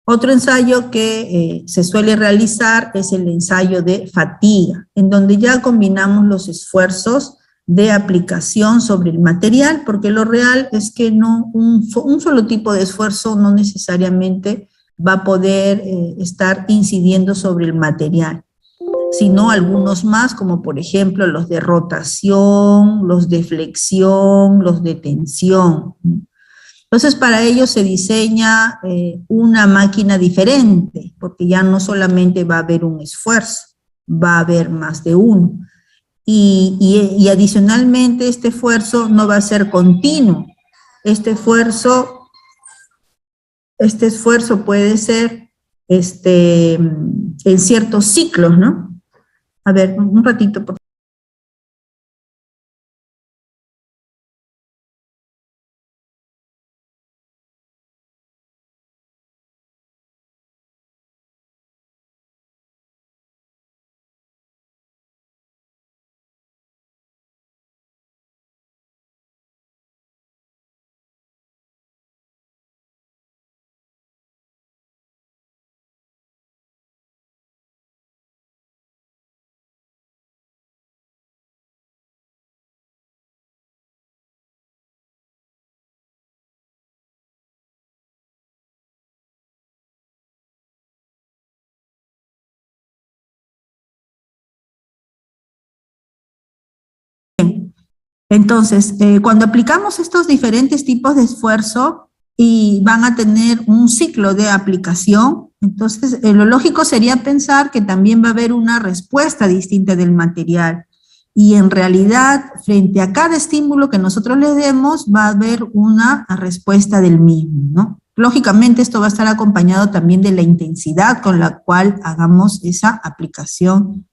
S1: Otro ensayo que se suele realizar es el ensayo de fatiga, en donde ya combinamos los esfuerzos de aplicación sobre el material, porque lo real es que no, un solo tipo de esfuerzo no necesariamente va a poder estar incidiendo sobre el material, sino algunos más, como por ejemplo los de rotación, los de flexión, los de tensión. Entonces, para ello se diseña una máquina diferente, porque ya no solamente va a haber un esfuerzo, va a haber más de uno. Y adicionalmente este esfuerzo no va a ser continuo. Este esfuerzo puede ser en ciertos ciclos, ¿no? A ver, un ratito, por favor. Entonces, cuando aplicamos estos diferentes tipos de esfuerzo y van a tener un ciclo de aplicación, entonces lo lógico sería pensar que también va a haber una respuesta distinta del material. Y en realidad, frente a cada estímulo que nosotros le demos, va a haber una respuesta del mismo, ¿no? Lógicamente esto va a estar acompañado también de la intensidad con la cual hagamos esa aplicación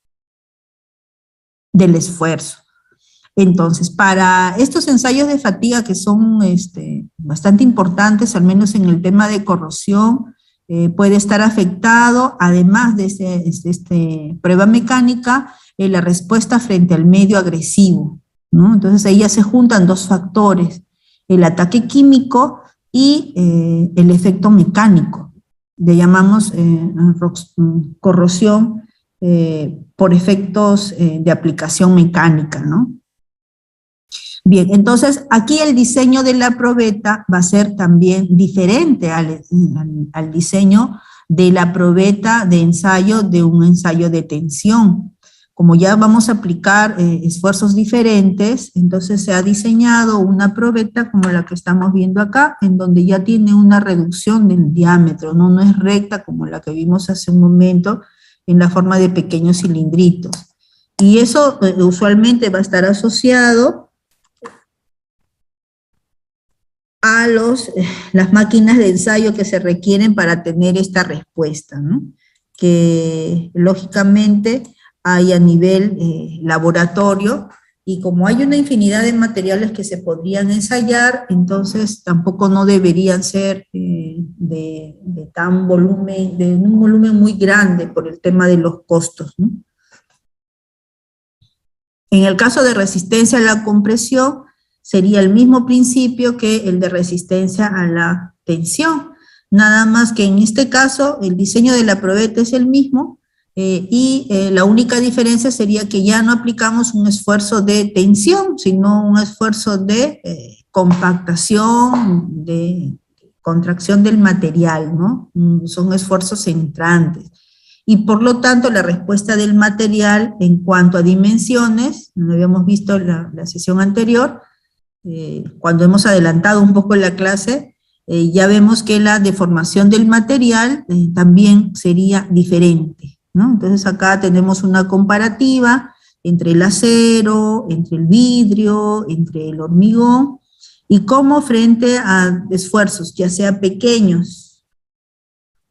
S1: del esfuerzo. Entonces, para estos ensayos de fatiga que son bastante importantes, al menos en el tema de corrosión, puede estar afectado, además de esta prueba mecánica, la respuesta frente al medio agresivo, ¿no? Entonces ahí ya se juntan dos factores, el ataque químico y el efecto mecánico. Le llamamos corrosión por efectos de aplicación mecánica, ¿no? Bien, entonces aquí el diseño de la probeta va a ser también diferente al diseño de la probeta de ensayo de un ensayo de tensión. como ya vamos a aplicar esfuerzos diferentes, entonces se ha diseñado una probeta como la que estamos viendo acá, en donde ya tiene una reducción del diámetro, ¿no? No es recta como la que vimos hace un momento en la forma de pequeños cilindritos. Y eso usualmente va a estar asociado a las máquinas de ensayo que se requieren para tener esta respuesta, ¿no? Que lógicamente hay a nivel laboratorio, y como hay una infinidad de materiales que se podrían ensayar, entonces tampoco no deberían ser de un volumen muy grande por el tema de los costos, ¿no? En el caso de resistencia a la compresión, sería el mismo principio que el de resistencia a la tensión, nada más que en este caso el diseño de la probeta es el mismo, la única diferencia sería que ya no aplicamos un esfuerzo de tensión, sino un esfuerzo de compactación, de contracción del material, ¿no? Son esfuerzos entrantes. Y por lo tanto la respuesta del material en cuanto a dimensiones, lo habíamos visto en la sesión anterior, cuando hemos adelantado un poco la clase, ya vemos que la deformación del material también sería diferente, ¿no? Entonces acá tenemos una comparativa entre el acero, entre el vidrio, entre el hormigón, y cómo frente a esfuerzos, ya sea pequeños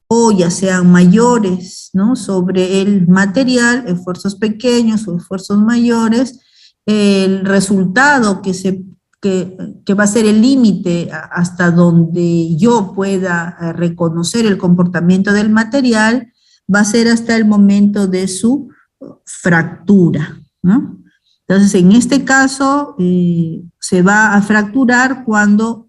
S1: o ya sean mayores, ¿no? Sobre el material, esfuerzos pequeños o esfuerzos mayores, el resultado que va a ser el límite hasta donde yo pueda reconocer el comportamiento del material, va a ser hasta el momento de su fractura, ¿no? Entonces, en este caso, se va a fracturar cuando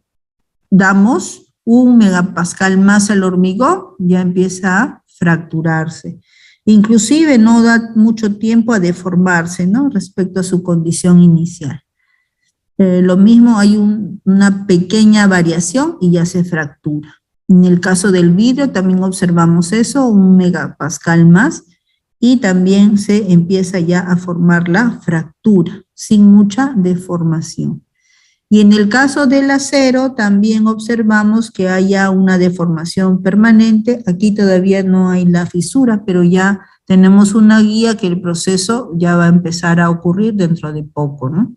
S1: damos 1 megapascal más al hormigón, ya empieza a fracturarse. Inclusive no da mucho tiempo a deformarse, ¿no? Respecto a su condición inicial. Lo mismo, hay una pequeña variación y ya se fractura. En el caso del vidrio también observamos eso, 1 megapascal más, y también se empieza ya a formar la fractura, sin mucha deformación. Y en el caso del acero también observamos que haya una deformación permanente. Aquí todavía no hay la fisura, pero ya tenemos una guía que el proceso ya va a empezar a ocurrir dentro de poco, ¿no?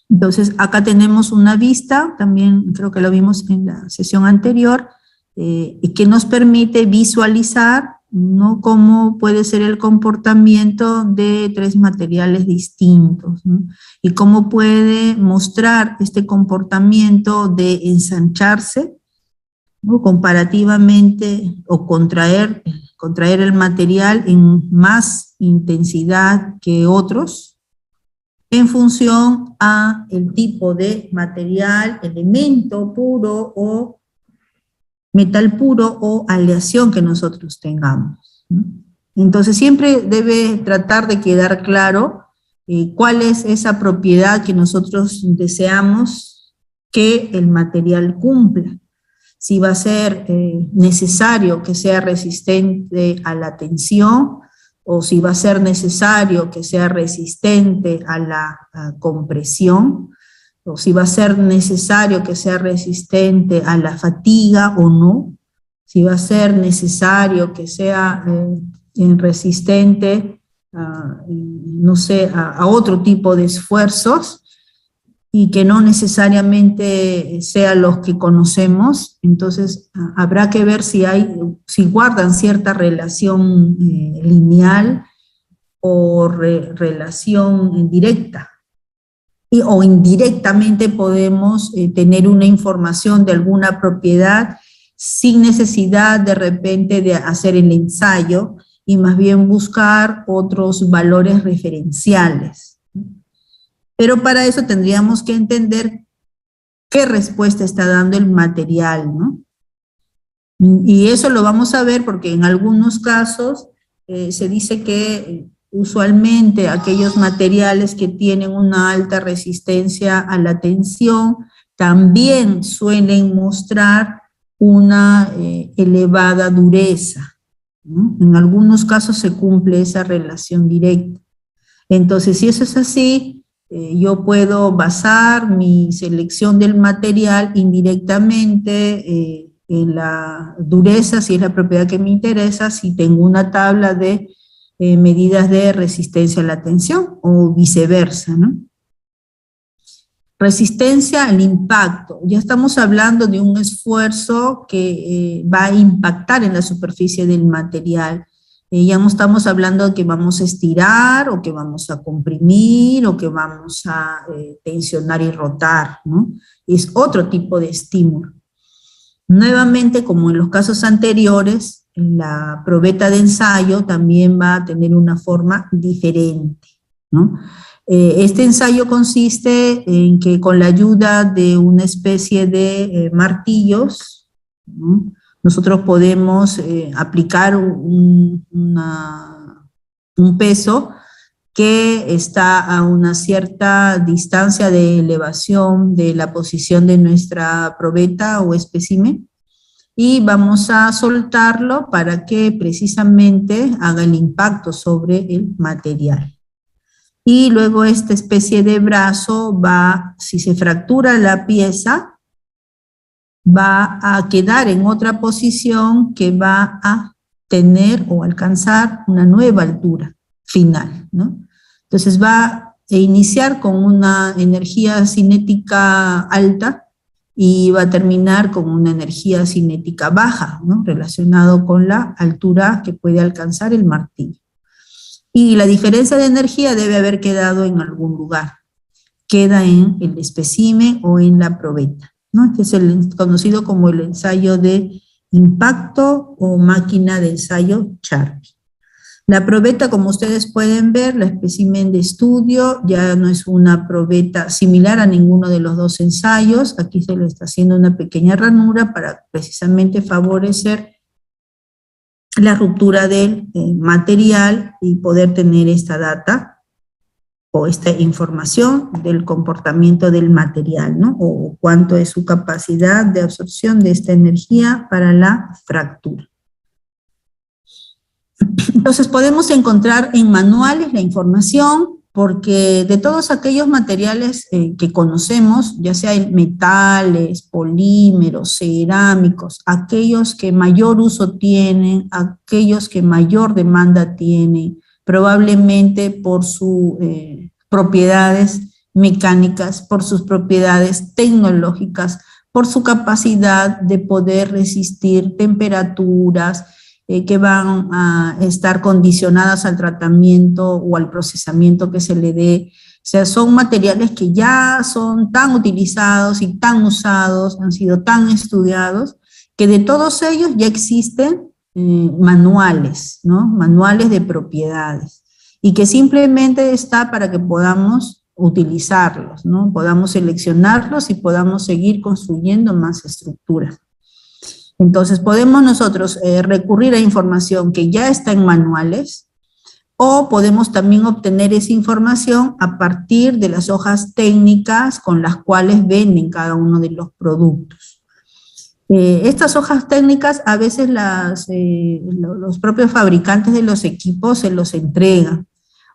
S1: Entonces, acá tenemos una vista, también creo que lo vimos en la sesión anterior, que nos permite visualizar, ¿no?, cómo puede ser el comportamiento de 3 materiales distintos, ¿no? Y cómo puede mostrar este comportamiento de ensancharse, ¿no?, comparativamente, o contraer el material en más intensidad que otros, en función a el tipo de material, elemento puro o metal puro o aleación que nosotros tengamos, ¿no? Entonces siempre debe tratar de quedar claro cuál es esa propiedad que nosotros deseamos que el material cumpla. Si va a ser necesario que sea resistente a la tensión, o si va a ser necesario que sea resistente a la compresión, o si va a ser necesario que sea resistente a la fatiga o no, si va a ser necesario que sea resistente no sé, a otro tipo de esfuerzos, y que no necesariamente sean los que conocemos. Entonces habrá que ver si guardan cierta relación lineal o relación directa, o indirectamente podemos tener una información de alguna propiedad sin necesidad de repente de hacer el ensayo, y más bien buscar otros valores referenciales. Pero para eso tendríamos que entender qué respuesta está dando el material, ¿no? Y eso lo vamos a ver porque en algunos casos se dice que usualmente aquellos materiales que tienen una alta resistencia a la tensión también suelen mostrar una elevada dureza, ¿no? En algunos casos se cumple esa relación directa. Entonces, si eso es así, yo puedo basar mi selección del material indirectamente en la dureza, si es la propiedad que me interesa, si tengo una tabla de medidas de resistencia a la tensión o viceversa, ¿no? Resistencia al impacto. Ya estamos hablando de un esfuerzo que va a impactar en la superficie del material. Ya no estamos hablando de que vamos a estirar o que vamos a comprimir o que vamos a tensionar y rotar, ¿no? Es otro tipo de estímulo. Nuevamente, como en los casos anteriores, la probeta de ensayo también va a tener una forma diferente, ¿no? Este ensayo consiste en que con la ayuda de una especie de martillos, ¿no? Nosotros podemos aplicar un peso que está a una cierta distancia de elevación de la posición de nuestra probeta o espécimen, y vamos a soltarlo para que precisamente haga el impacto sobre el material. Y luego esta especie de brazo va, si se fractura la pieza, va a quedar en otra posición que va a tener o alcanzar una nueva altura final, ¿no? Entonces va a iniciar con una energía cinética alta y va a terminar con una energía cinética baja, ¿no? Relacionado con la altura que puede alcanzar el martillo. Y la diferencia de energía debe haber quedado en algún lugar. Queda en el espécimen o en la probeta, ¿no? Este es el conocido como el ensayo de impacto o máquina de ensayo Charpy. La probeta, como ustedes pueden ver, la espécimen de estudio ya no es una probeta similar a ninguno de los dos ensayos. Aquí se le está haciendo una pequeña ranura para precisamente favorecer la ruptura del material y poder tener esta data o esta información del comportamiento del material, ¿no? O cuánto es su capacidad de absorción de esta energía para la fractura. Entonces podemos encontrar en manuales la información, porque de todos aquellos materiales que conocemos, ya sea metales, polímeros, cerámicos, aquellos que mayor uso tienen, aquellos que mayor demanda tienen, probablemente por sus propiedades mecánicas, por sus propiedades tecnológicas, por su capacidad de poder resistir temperaturas, que van a estar condicionadas al tratamiento o al procesamiento que se le dé. O sea, son materiales que ya son tan utilizados y tan usados, han sido tan estudiados, que de todos ellos ya existen manuales, ¿no? Manuales de propiedades, y que simplemente está para que podamos utilizarlos, ¿no? Podamos seleccionarlos y podamos seguir construyendo más estructuras. Entonces, podemos nosotros recurrir a información que ya está en manuales, o podemos también obtener esa información a partir de las hojas técnicas con las cuales venden cada uno de los productos. Estas hojas técnicas a veces los propios fabricantes de los equipos se los entregan,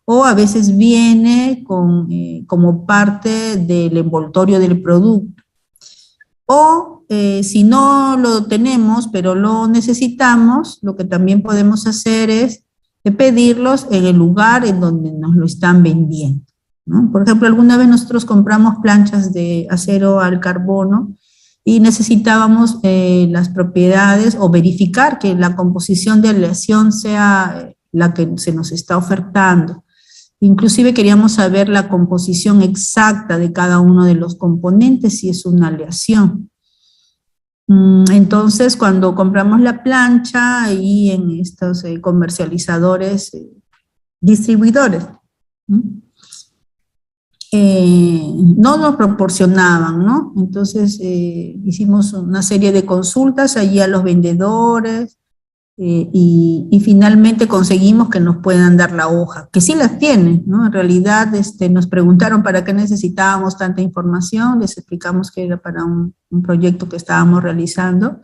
S1: o a veces viene como parte del envoltorio del producto. O si no lo tenemos, pero lo necesitamos, lo que también podemos hacer es pedirlos en el lugar en donde nos lo están vendiendo, ¿no? Por ejemplo, alguna vez nosotros compramos planchas de acero al carbono y necesitábamos las propiedades o verificar que la composición de aleación sea la que se nos está ofertando. Inclusive queríamos saber la composición exacta de cada uno de los componentes, si es una aleación. Entonces, cuando compramos la plancha, ahí en estos comercializadores, distribuidores, no nos proporcionaban, ¿no? Entonces, hicimos una serie de consultas allí a los vendedores, y finalmente conseguimos que nos puedan dar la hoja, que sí las tienen, ¿no? En realidad nos preguntaron para qué necesitábamos tanta información, les explicamos que era para un proyecto que estábamos realizando,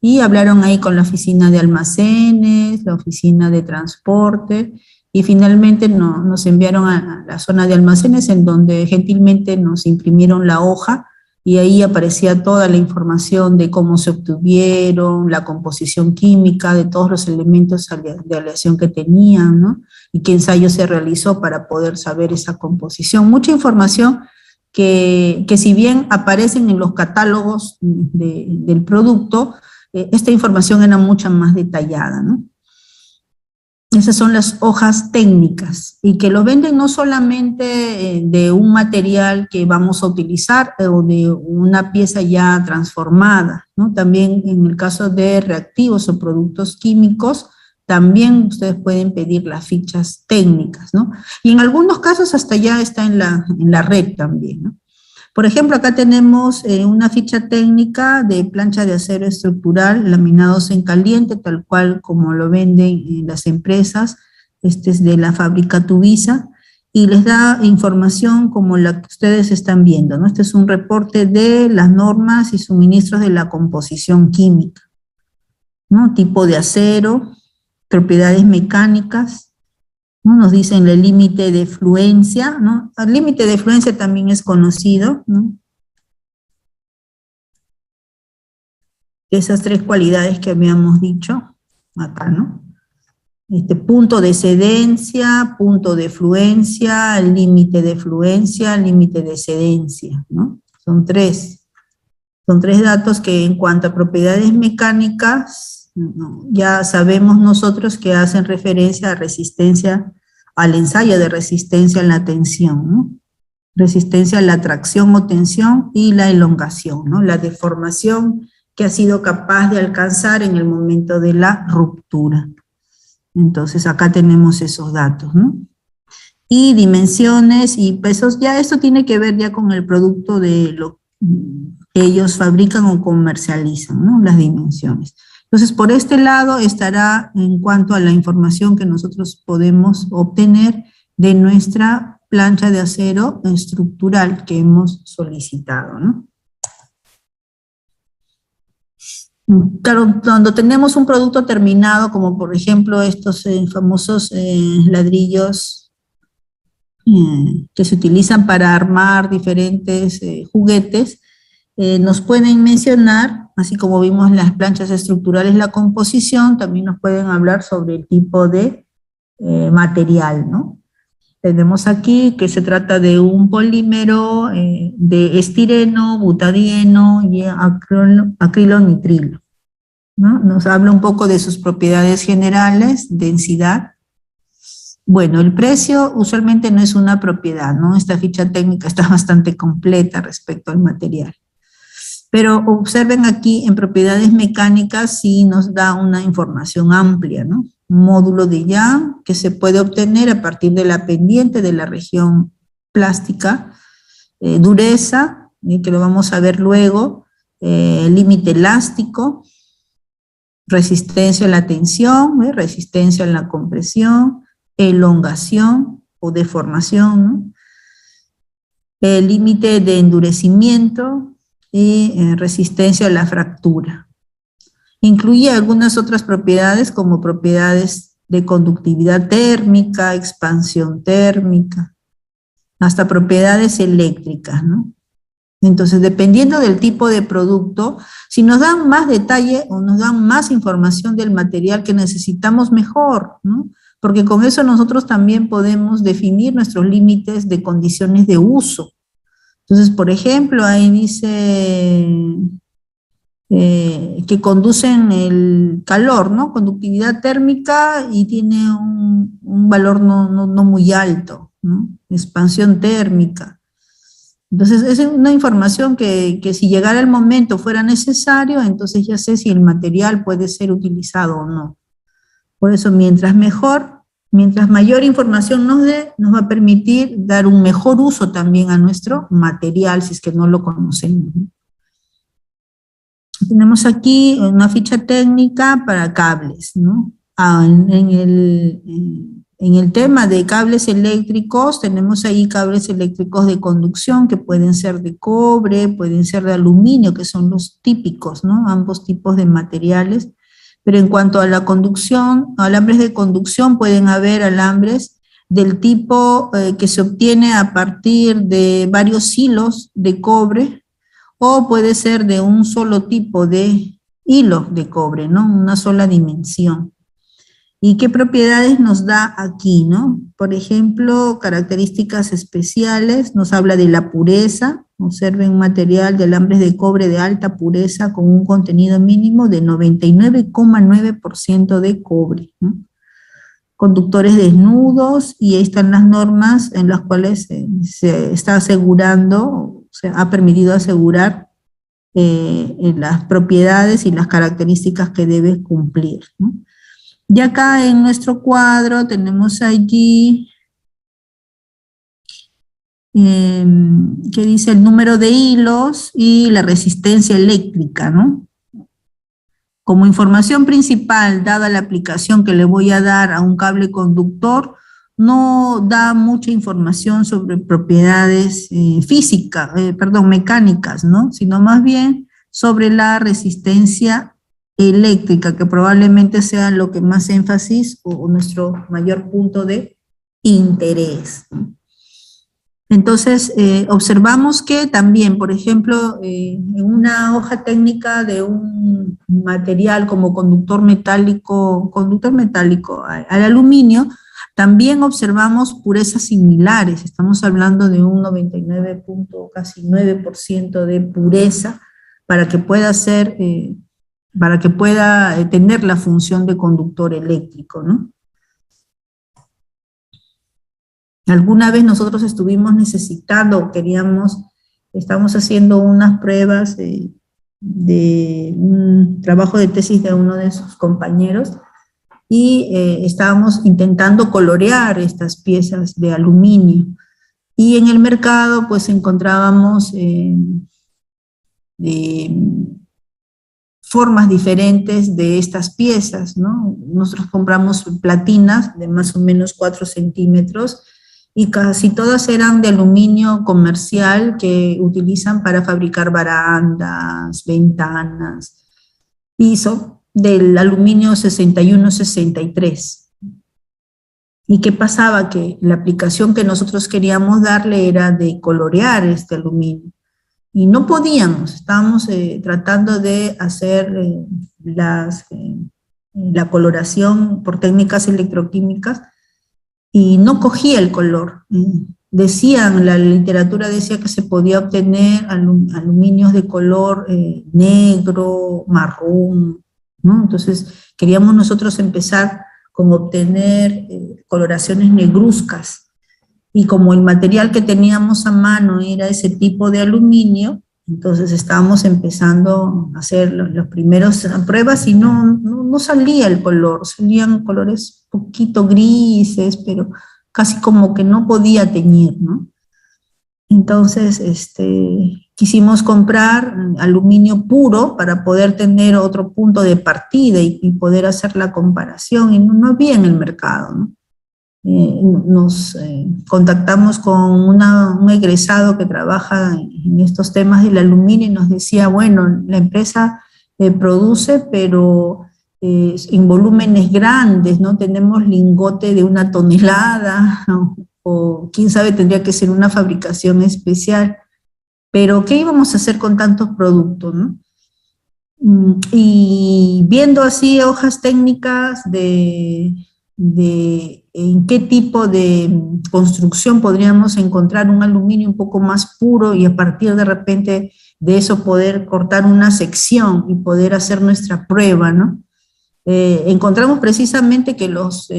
S1: y hablaron ahí con la oficina de almacenes, la oficina de transporte, y finalmente nos enviaron a la zona de almacenes en donde gentilmente nos imprimieron la hoja y ahí aparecía toda la información de cómo se obtuvieron, la composición química de todos los elementos de aleación que tenían, ¿no? Y qué ensayo se realizó para poder saber esa composición. Mucha información que si bien aparecen en los catálogos del producto, esta información era mucho más detallada, ¿no? Esas son las hojas técnicas y que lo venden no solamente de un material que vamos a utilizar o de una pieza ya transformada, ¿no? También en el caso de reactivos o productos químicos, también ustedes pueden pedir las fichas técnicas, ¿no? Y en algunos casos hasta ya está en la red también, ¿no? Por ejemplo, acá tenemos una ficha técnica de plancha de acero estructural, laminados en caliente, tal cual como lo venden las empresas. Este es de la fábrica Tuvisa, y les da información como la que ustedes están viendo, ¿no? Este es un reporte de las normas y suministros de la composición química, ¿no? Tipo de acero, propiedades mecánicas, ¿no? Nos dicen el límite de fluencia, ¿no? El límite de fluencia también es conocido, ¿no? Esas tres cualidades que habíamos dicho acá, ¿no? Punto de excedencia, punto de fluencia, límite de fluencia, límite de excedencia, ¿no? Son tres datos que en cuanto a propiedades mecánicas, ¿no? Ya sabemos nosotros que hacen referencia a resistencia, al ensayo de resistencia a la tensión, ¿no? Resistencia a la tracción o tensión y la elongación, ¿no? La deformación que ha sido capaz de alcanzar en el momento de la ruptura. Entonces acá tenemos esos datos, ¿no? Y dimensiones y pesos, ya esto tiene que ver ya con el producto de lo que ellos fabrican o comercializan, ¿no? Las dimensiones. Entonces, por este lado estará en cuanto a la información que nosotros podemos obtener de nuestra plancha de acero estructural que hemos solicitado, ¿no? Claro, cuando tenemos un producto terminado, como por ejemplo estos famosos ladrillos que se utilizan para armar diferentes juguetes, nos pueden mencionar, así como vimos las planchas estructurales, la composición, también nos pueden hablar sobre el tipo de material, ¿no? Tenemos aquí que se trata de un polímero de estireno, butadieno y acrilonitrilo, ¿no? Nos habla un poco de sus propiedades generales, densidad. Bueno, el precio usualmente no es una propiedad, ¿no? Esta ficha técnica está bastante completa respecto al material. Pero observen aquí, en propiedades mecánicas sí nos da una información amplia, ¿no? Un módulo de Young que se puede obtener a partir de la pendiente de la región plástica, dureza, que lo vamos a ver luego, límite elástico, resistencia a la tensión, resistencia a la compresión, elongación o deformación, ¿no? El límite de endurecimiento y resistencia a la fractura. Incluye algunas otras propiedades como propiedades de conductividad térmica, expansión térmica, hasta propiedades eléctricas, ¿no? Entonces, dependiendo del tipo de producto, si nos dan más detalle o nos dan más información del material que necesitamos, mejor, ¿no? Porque con eso nosotros también podemos definir nuestros límites de condiciones de uso. Entonces, por ejemplo, ahí dice que conducen el calor, ¿no? Conductividad térmica y tiene un valor no muy alto, ¿no? Expansión térmica. Entonces, es una información que si llegara el momento fuera necesario, entonces ya sé si el material puede ser utilizado o no. Por eso, mientras mayor información nos dé, nos va a permitir dar un mejor uso también a nuestro material, si es que no lo conocemos, ¿no? Tenemos aquí una ficha técnica para cables, ¿no? En En el tema de cables eléctricos, tenemos ahí cables eléctricos de conducción que pueden ser de cobre, pueden ser de aluminio, que son los típicos, ¿no? Ambos tipos de materiales. Pero en cuanto a la conducción, alambres de conducción, pueden haber alambres del tipo que se obtiene a partir de varios hilos de cobre, o puede ser de un solo tipo de hilo de cobre, ¿no? Una sola dimensión. ¿Y qué propiedades nos da aquí, no? Por ejemplo, características especiales, nos habla de la pureza. Observen un material de alambres de cobre de alta pureza con un contenido mínimo de 99,9% de cobre, ¿no? Conductores desnudos, y ahí están las normas en las cuales se está asegurando, o sea, ha permitido asegurar las propiedades y las características que debe cumplir, ¿no? Y acá en nuestro cuadro tenemos allí que dice el número de hilos y la resistencia eléctrica, ¿no? Como información principal, dada la aplicación que le voy a dar a un cable conductor, no da mucha información sobre propiedades mecánicas, ¿no? Sino más bien sobre la resistencia eléctrica, que probablemente sea lo que más énfasis o nuestro mayor punto de interés. Entonces, observamos que también, por ejemplo, en una hoja técnica de un material como conductor metálico al aluminio, también observamos purezas similares. Estamos hablando de un 99,9% de pureza para que pueda ser tener la función de conductor eléctrico, ¿no? Alguna vez nosotros estuvimos necesitando, estamos haciendo unas pruebas de un trabajo de tesis de uno de sus compañeros, y estábamos intentando colorear estas piezas de aluminio, y en el mercado pues encontrábamos formas diferentes de estas piezas, ¿no? Nosotros compramos platinas de más o menos 4 centímetros, y casi todas eran de aluminio comercial que utilizan para fabricar barandas, ventanas, piso, del aluminio 61-63. ¿Y qué pasaba? Que la aplicación que nosotros queríamos darle era de colorear este aluminio. Y no podíamos, estábamos tratando de hacer la coloración por técnicas electroquímicas, y no cogía el color. La literatura decía que se podía obtener aluminios de color negro, marrón, ¿no? Entonces queríamos nosotros empezar con obtener coloraciones negruzcas. Y como el material que teníamos a mano era ese tipo de aluminio, entonces estábamos empezando a hacer las primeras pruebas, y no salía el color, salían colores poquito grises, pero casi como que no podía teñir, ¿no? Entonces quisimos comprar aluminio puro para poder tener otro punto de partida y poder hacer la comparación, y no había en el mercado, ¿no? Nos contactamos con un egresado que trabaja en estos temas del aluminio, y nos decía, bueno, la empresa produce, pero en volúmenes grandes, ¿no? Tenemos lingote de 1 tonelada, ¿no? O quién sabe, tendría que ser una fabricación especial, pero ¿qué íbamos a hacer con tantos productos, no? Y viendo así hojas técnicas de en qué tipo de construcción podríamos encontrar un aluminio un poco más puro, y a partir de repente de eso poder cortar una sección y poder hacer nuestra prueba, ¿no? Encontramos precisamente que los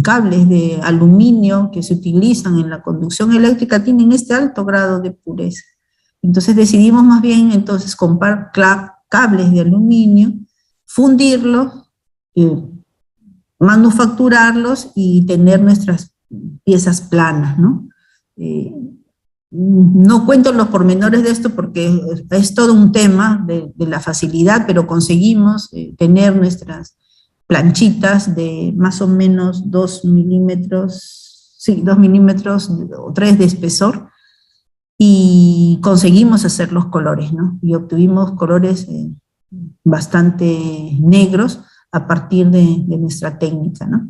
S1: cables de aluminio que se utilizan en la conducción eléctrica tienen este alto grado de pureza. Entonces decidimos más bien comprar cables de aluminio, fundirlos, manufacturarlos y tener nuestras piezas planas, ¿no? No cuento los pormenores de esto porque es todo un tema de la facilidad, pero conseguimos tener nuestras planchitas de más o menos 2 milímetros, sí, 2 milímetros o 3 de espesor, y conseguimos hacer los colores, ¿no? Y obtuvimos colores bastante negros a partir de nuestra técnica, ¿no?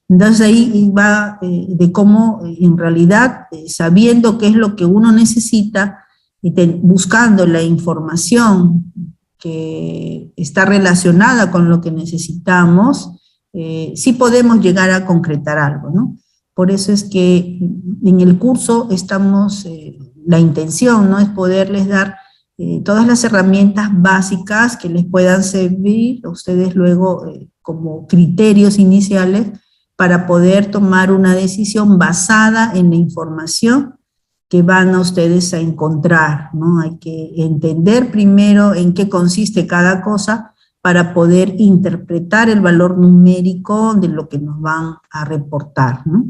S1: Entonces ahí va de cómo en realidad, sabiendo qué es lo que uno necesita, y buscando la información que está relacionada con lo que necesitamos, sí podemos llegar a concretar algo, ¿no? Por eso es que en el curso estamos, la intención, ¿no?, es poderles dar todas las herramientas básicas que les puedan servir a ustedes luego como criterios iniciales para poder tomar una decisión basada en la información que van a ustedes a encontrar, ¿no? Hay que entender primero en qué consiste cada cosa para poder interpretar el valor numérico de lo que nos van a reportar, ¿no?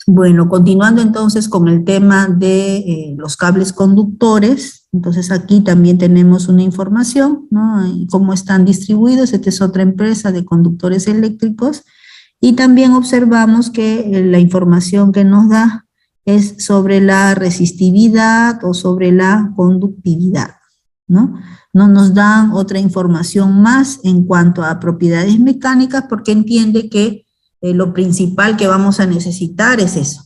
S1: Bueno, continuando entonces con el tema de los cables conductores, entonces aquí también tenemos una información, ¿no?, y cómo están distribuidos. Esta es otra empresa de conductores eléctricos, y también observamos que la información que nos da es sobre la resistividad o sobre la conductividad, ¿no? No nos dan otra información más en cuanto a propiedades mecánicas, porque entiende que lo principal que vamos a necesitar es eso,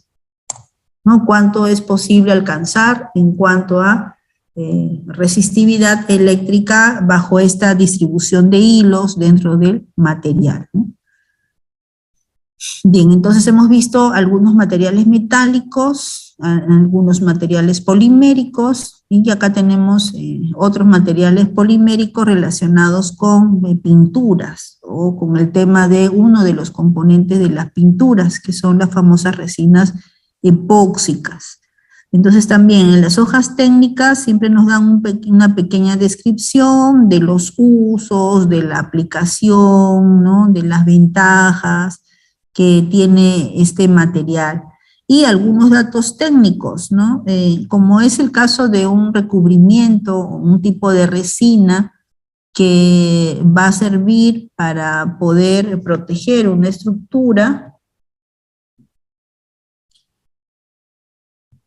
S1: ¿no? Cuánto es posible alcanzar en cuanto a resistividad eléctrica bajo esta distribución de hilos dentro del material, ¿no? Bien, entonces hemos visto algunos materiales metálicos, algunos materiales poliméricos, y acá tenemos otros materiales poliméricos relacionados con pinturas, o con el tema de uno de los componentes de las pinturas, que son las famosas resinas epóxicas. Entonces también en las hojas técnicas siempre nos dan una pequeña descripción de los usos, de la aplicación, ¿no?, de las ventajas que tiene este material, y algunos datos técnicos, ¿no? Como es el caso de un recubrimiento, un tipo de resina que va a servir para poder proteger una estructura.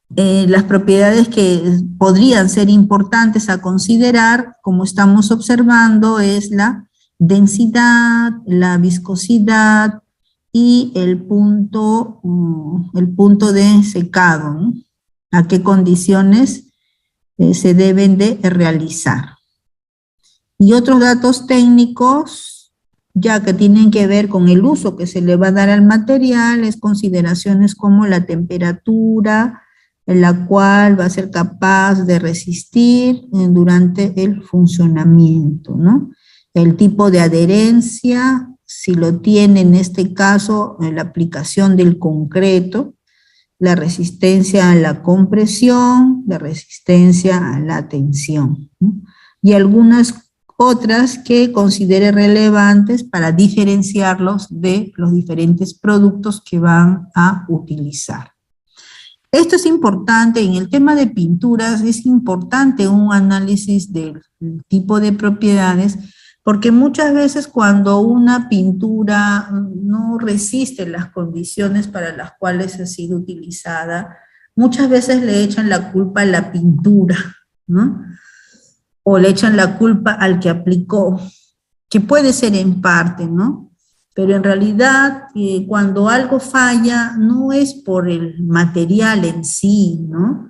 S1: Las propiedades que podrían ser importantes a considerar, como estamos observando, es la densidad, la viscosidad, y el punto de secado, ¿no? A qué condiciones se deben de realizar. Y otros datos técnicos, ya que tienen que ver con el uso que se le va a dar al material, es consideraciones como la temperatura en la cual va a ser capaz de resistir durante el funcionamiento, ¿no? El tipo de adherencia, si lo tiene en este caso la aplicación del concreto, la resistencia a la compresión, la resistencia a la tensión, ¿no? Y algunas otras que considere relevantes para diferenciarlos de los diferentes productos que van a utilizar. Esto es importante, en el tema de pinturas es importante un análisis del tipo de propiedades, porque muchas veces cuando una pintura no resiste las condiciones para las cuales ha sido utilizada, muchas veces le echan la culpa a la pintura, ¿no? O le echan la culpa al que aplicó, que puede ser en parte, ¿no? Pero en realidad cuando algo falla no es por el material en sí, ¿no?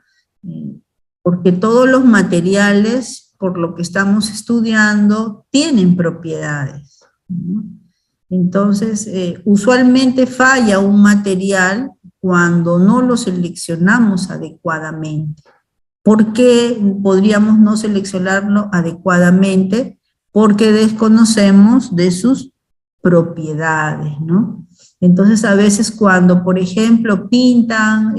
S1: Porque todos los materiales, por lo que estamos estudiando, tienen propiedades, ¿no? Entonces, usualmente falla un material cuando no lo seleccionamos adecuadamente. ¿Por qué podríamos no seleccionarlo adecuadamente? Porque desconocemos de sus propiedades, ¿no? Entonces, a veces cuando, por ejemplo, pintan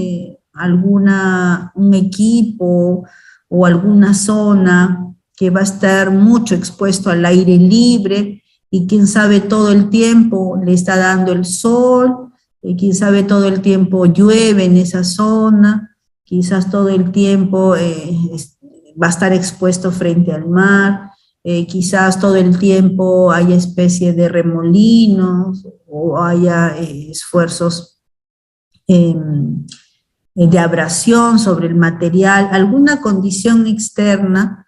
S1: un equipo o alguna zona que va a estar mucho expuesto al aire libre, y quién sabe todo el tiempo le está dando el sol, quién sabe todo el tiempo llueve en esa zona, quizás todo el tiempo va a estar expuesto frente al mar. quizás todo el tiempo haya especie de remolinos o haya esfuerzos de abrasión sobre el material, alguna condición externa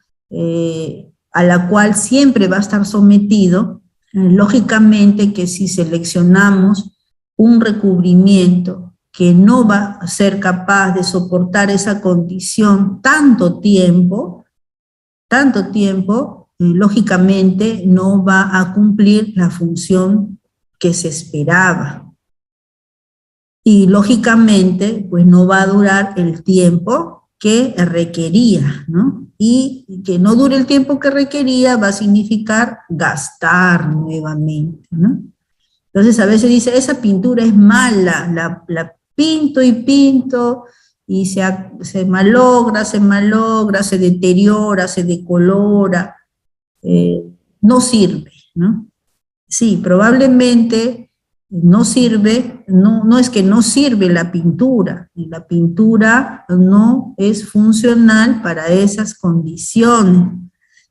S1: a la cual siempre va a estar sometido. Lógicamente que si seleccionamos un recubrimiento que no va a ser capaz de soportar esa condición tanto tiempo, lógicamente no va a cumplir la función que se esperaba. Y lógicamente, pues no va a durar el tiempo que requería, ¿no? Y que no dure el tiempo que requería va a significar gastar nuevamente, ¿no? Entonces a veces dice, esa pintura es mala, la pinto y se malogra, se deteriora, se decolora, no sirve, ¿no? Sí, probablemente no sirve, no es que no sirve la pintura no es funcional para esas condiciones,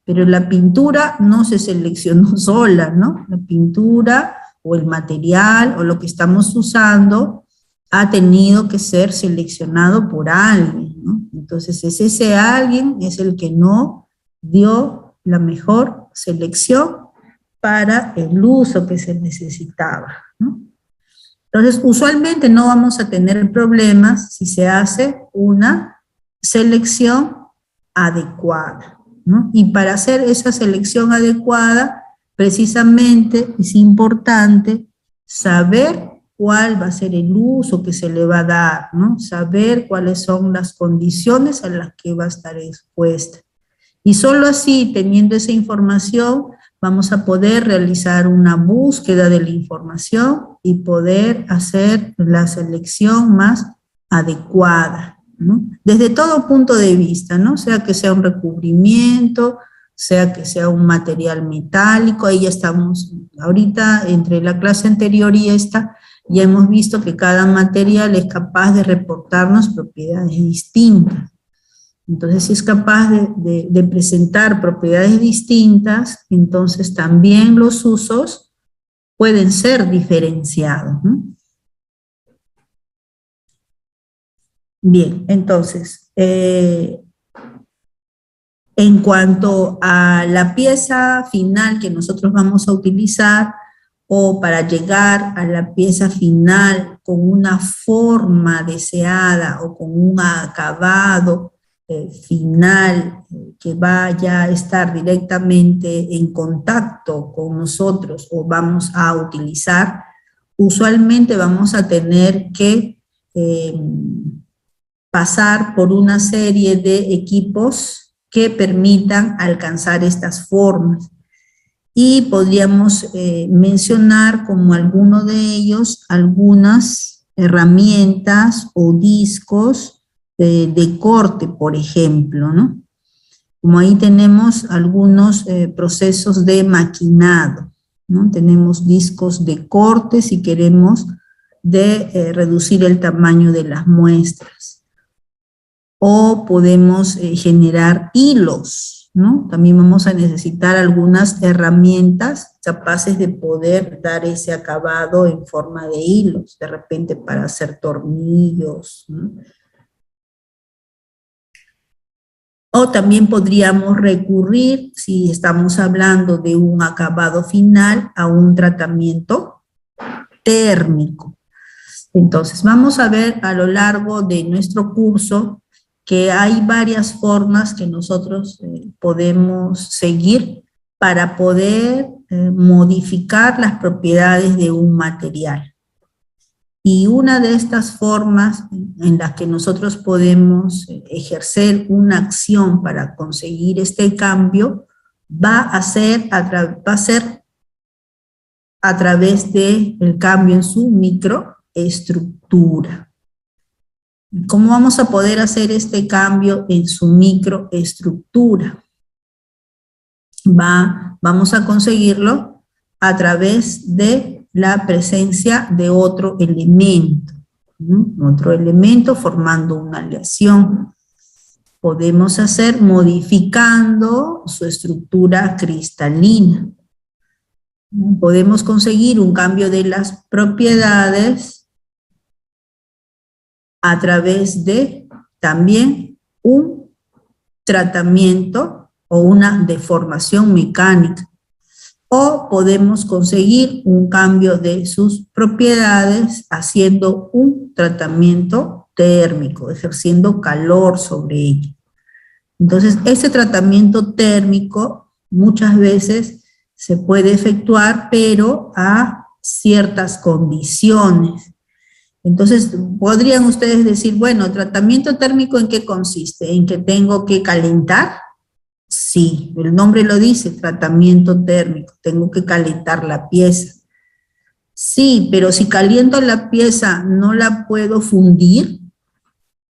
S1: pero la pintura no se seleccionó sola, ¿no? La pintura o el material o lo que estamos usando ha tenido que ser seleccionado por alguien, ¿no? Entonces ese alguien es el que no dio la mejor selección para el uso que se necesitaba, ¿no? Entonces, usualmente no vamos a tener problemas si se hace una selección adecuada, ¿no? Y para hacer esa selección adecuada, precisamente es importante saber cuál va a ser el uso que se le va a dar, ¿no? Saber cuáles son las condiciones a las que va a estar expuesta. Y solo así, teniendo esa información, vamos a poder realizar una búsqueda de la información y poder hacer la selección más adecuada, ¿no? Desde todo punto de vista, ¿no? Sea que sea un recubrimiento, sea que sea un material metálico, ahí ya estamos, ahorita entre la clase anterior y esta, ya hemos visto que cada material es capaz de reportarnos propiedades distintas. Entonces, si es capaz de presentar propiedades distintas, entonces también los usos pueden ser diferenciados, ¿no? Bien, entonces, en cuanto a la pieza final que nosotros vamos a utilizar, o para llegar a la pieza final con una forma deseada o con un acabado final que vaya a estar directamente en contacto con nosotros o vamos a utilizar, usualmente vamos a tener que pasar por una serie de equipos que permitan alcanzar estas formas. Y podríamos mencionar como alguno de ellos algunas herramientas o discos de corte, por ejemplo, ¿no? Como ahí tenemos algunos procesos de maquinado, ¿no? Tenemos discos de corte si queremos reducir el tamaño de las muestras. O podemos generar hilos, ¿no? También vamos a necesitar algunas herramientas capaces de poder dar ese acabado en forma de hilos, de repente para hacer tornillos, ¿no? O también podríamos recurrir, si estamos hablando de un acabado final, a un tratamiento térmico. Entonces, vamos a ver a lo largo de nuestro curso que hay varias formas que nosotros podemos seguir para poder modificar las propiedades de un material. Y una de estas formas en las que nosotros podemos ejercer una acción para conseguir este cambio va a ser a través del cambio en su microestructura. ¿Cómo vamos a poder hacer este cambio en su microestructura? Vamos a conseguirlo a través de la presencia de otro elemento, ¿no? Otro elemento formando una aleación. podemos hacer modificando su estructura cristalina. Podemos conseguir un cambio de las propiedades a través de también un tratamiento o una deformación mecánica. O podemos conseguir un cambio de sus propiedades haciendo un tratamiento térmico, ejerciendo calor sobre ella. Entonces, ese tratamiento térmico muchas veces se puede efectuar, pero a ciertas condiciones. Entonces, podrían ustedes decir, bueno, ¿tratamiento térmico en qué consiste? ¿En que tengo que calentar? Sí, el nombre lo dice, tratamiento térmico, tengo que calentar la pieza. Sí, pero si caliento la pieza, ¿no la puedo fundir?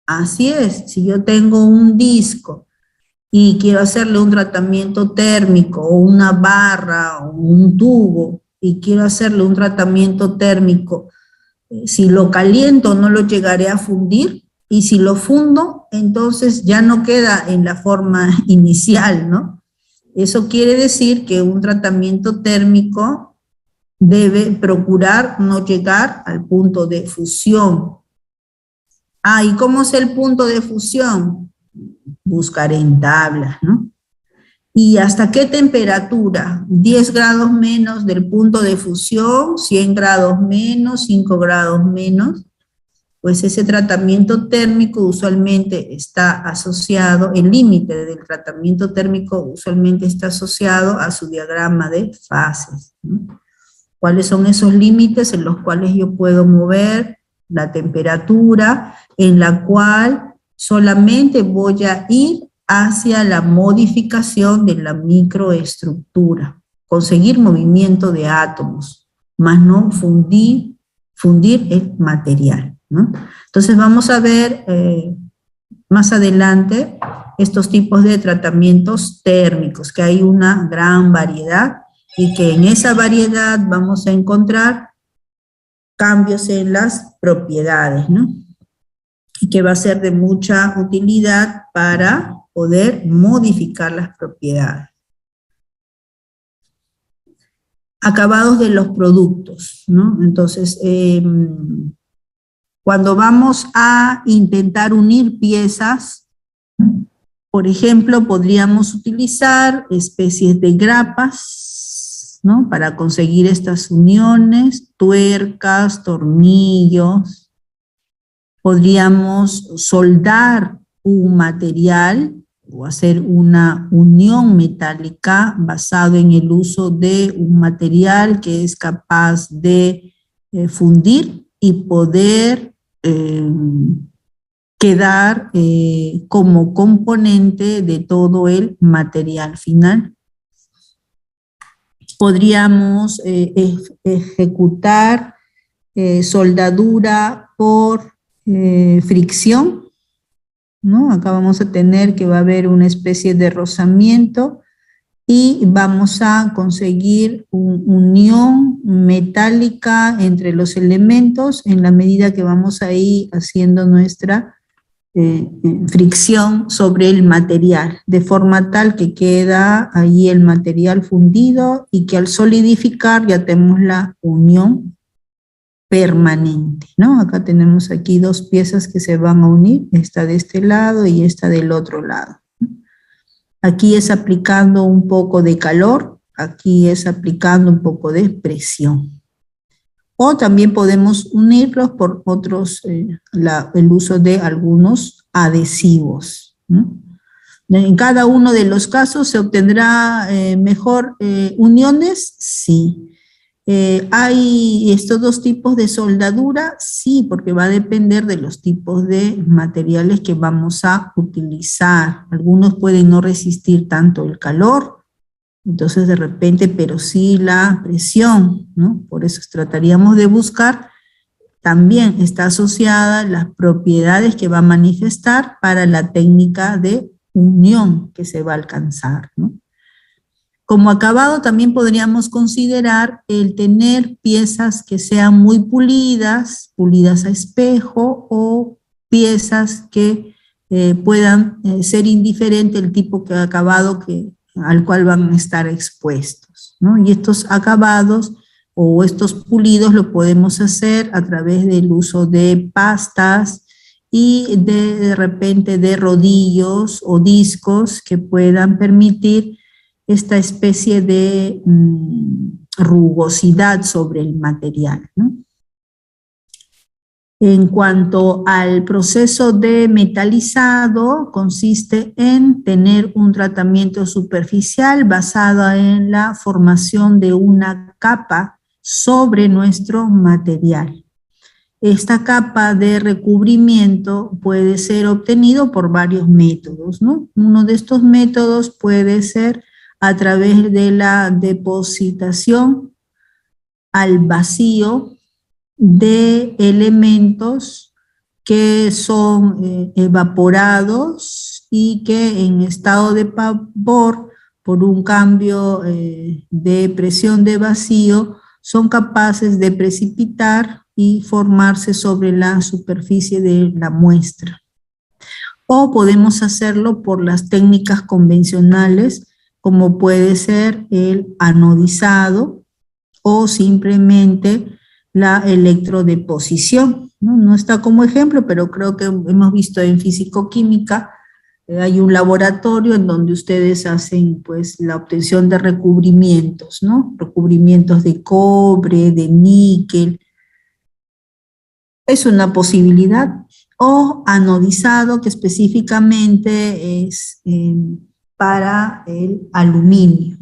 S1: Así es, si yo tengo un disco y quiero hacerle un tratamiento térmico o una barra o un tubo y quiero hacerle un tratamiento térmico, si lo caliento no lo llegaré a fundir, y si lo fundo, entonces ya no queda en la forma inicial, ¿no? Eso quiere decir que un tratamiento térmico debe procurar no llegar al punto de fusión. Ah, ¿y cómo es el punto de fusión? Buscar en tablas, ¿no? ¿Y hasta qué temperatura? 10 grados menos del punto de fusión, 100 grados menos, 5 grados menos. Pues ese tratamiento térmico usualmente está asociado, el límite del tratamiento térmico usualmente está asociado a su diagrama de fases, ¿no? ¿Cuáles son esos límites en los cuales yo puedo mover la temperatura, en la cual solamente voy a ir hacia la modificación de la microestructura, conseguir movimiento de átomos, más no fundir el material, ¿no? Entonces vamos a ver más adelante estos tipos de tratamientos térmicos, que hay una gran variedad y que en esa variedad vamos a encontrar cambios en las propiedades, ¿no? Y que va a ser de mucha utilidad para poder modificar las propiedades. Acabados de los productos, ¿no? Entonces, cuando vamos a intentar unir piezas, por ejemplo, podríamos utilizar especies de grapas, ¿no? Para conseguir estas uniones, tuercas, tornillos. Podríamos soldar un material o hacer una unión metálica basado en el uso de un material que es capaz de fundir y poder quedar como componente de todo el material final. Podríamos ejecutar soldadura por fricción, ¿no? Acá vamos a tener que va a haber una especie de rozamiento y vamos a conseguir una unión metálica entre los elementos en la medida que vamos a ir haciendo nuestra fricción sobre el material, de forma tal que queda ahí el material fundido y que al solidificar ya tenemos la unión permanente, ¿no? Acá tenemos aquí dos piezas que se van a unir, esta de este lado y esta del otro lado. Aquí es aplicando un poco de calor, aquí es aplicando un poco de presión. O también podemos unirlos por otros, el uso de algunos adhesivos, ¿no? En cada uno de los casos se obtendrá mejor uniones, sí. ¿Hay estos dos tipos de soldadura? Sí, porque va a depender de los tipos de materiales que vamos a utilizar. Algunos pueden no resistir tanto el calor, entonces de repente, pero sí la presión, ¿no? Por eso trataríamos de buscar, también está asociada las propiedades que va a manifestar para la técnica de unión que se va a alcanzar, ¿no? Como acabado también podríamos considerar el tener piezas que sean muy pulidas, pulidas a espejo, o piezas que puedan ser indiferente el tipo de acabado al cual van a estar expuestos, ¿no? Y estos acabados o estos pulidos lo podemos hacer a través del uso de pastas y de repente de rodillos o discos que puedan permitir esta especie de rugosidad sobre el material, ¿no? En cuanto al proceso de metalizado, consiste en tener un tratamiento superficial basado en la formación de una capa sobre nuestro material. Esta capa de recubrimiento puede ser obtenido por varios métodos, ¿no? Uno de estos métodos puede ser a través de la depositación al vacío de elementos que son evaporados y que en estado de vapor, por un cambio de presión de vacío, son capaces de precipitar y formarse sobre la superficie de la muestra. O podemos hacerlo por las técnicas convencionales, como puede ser el anodizado o simplemente la electrodeposición, ¿no? No está como ejemplo, pero creo que hemos visto en físico-química, hay un laboratorio en donde ustedes hacen pues la obtención de recubrimientos, ¿no? Recubrimientos de cobre, de níquel. Es una posibilidad. O anodizado, que específicamente es para el aluminio.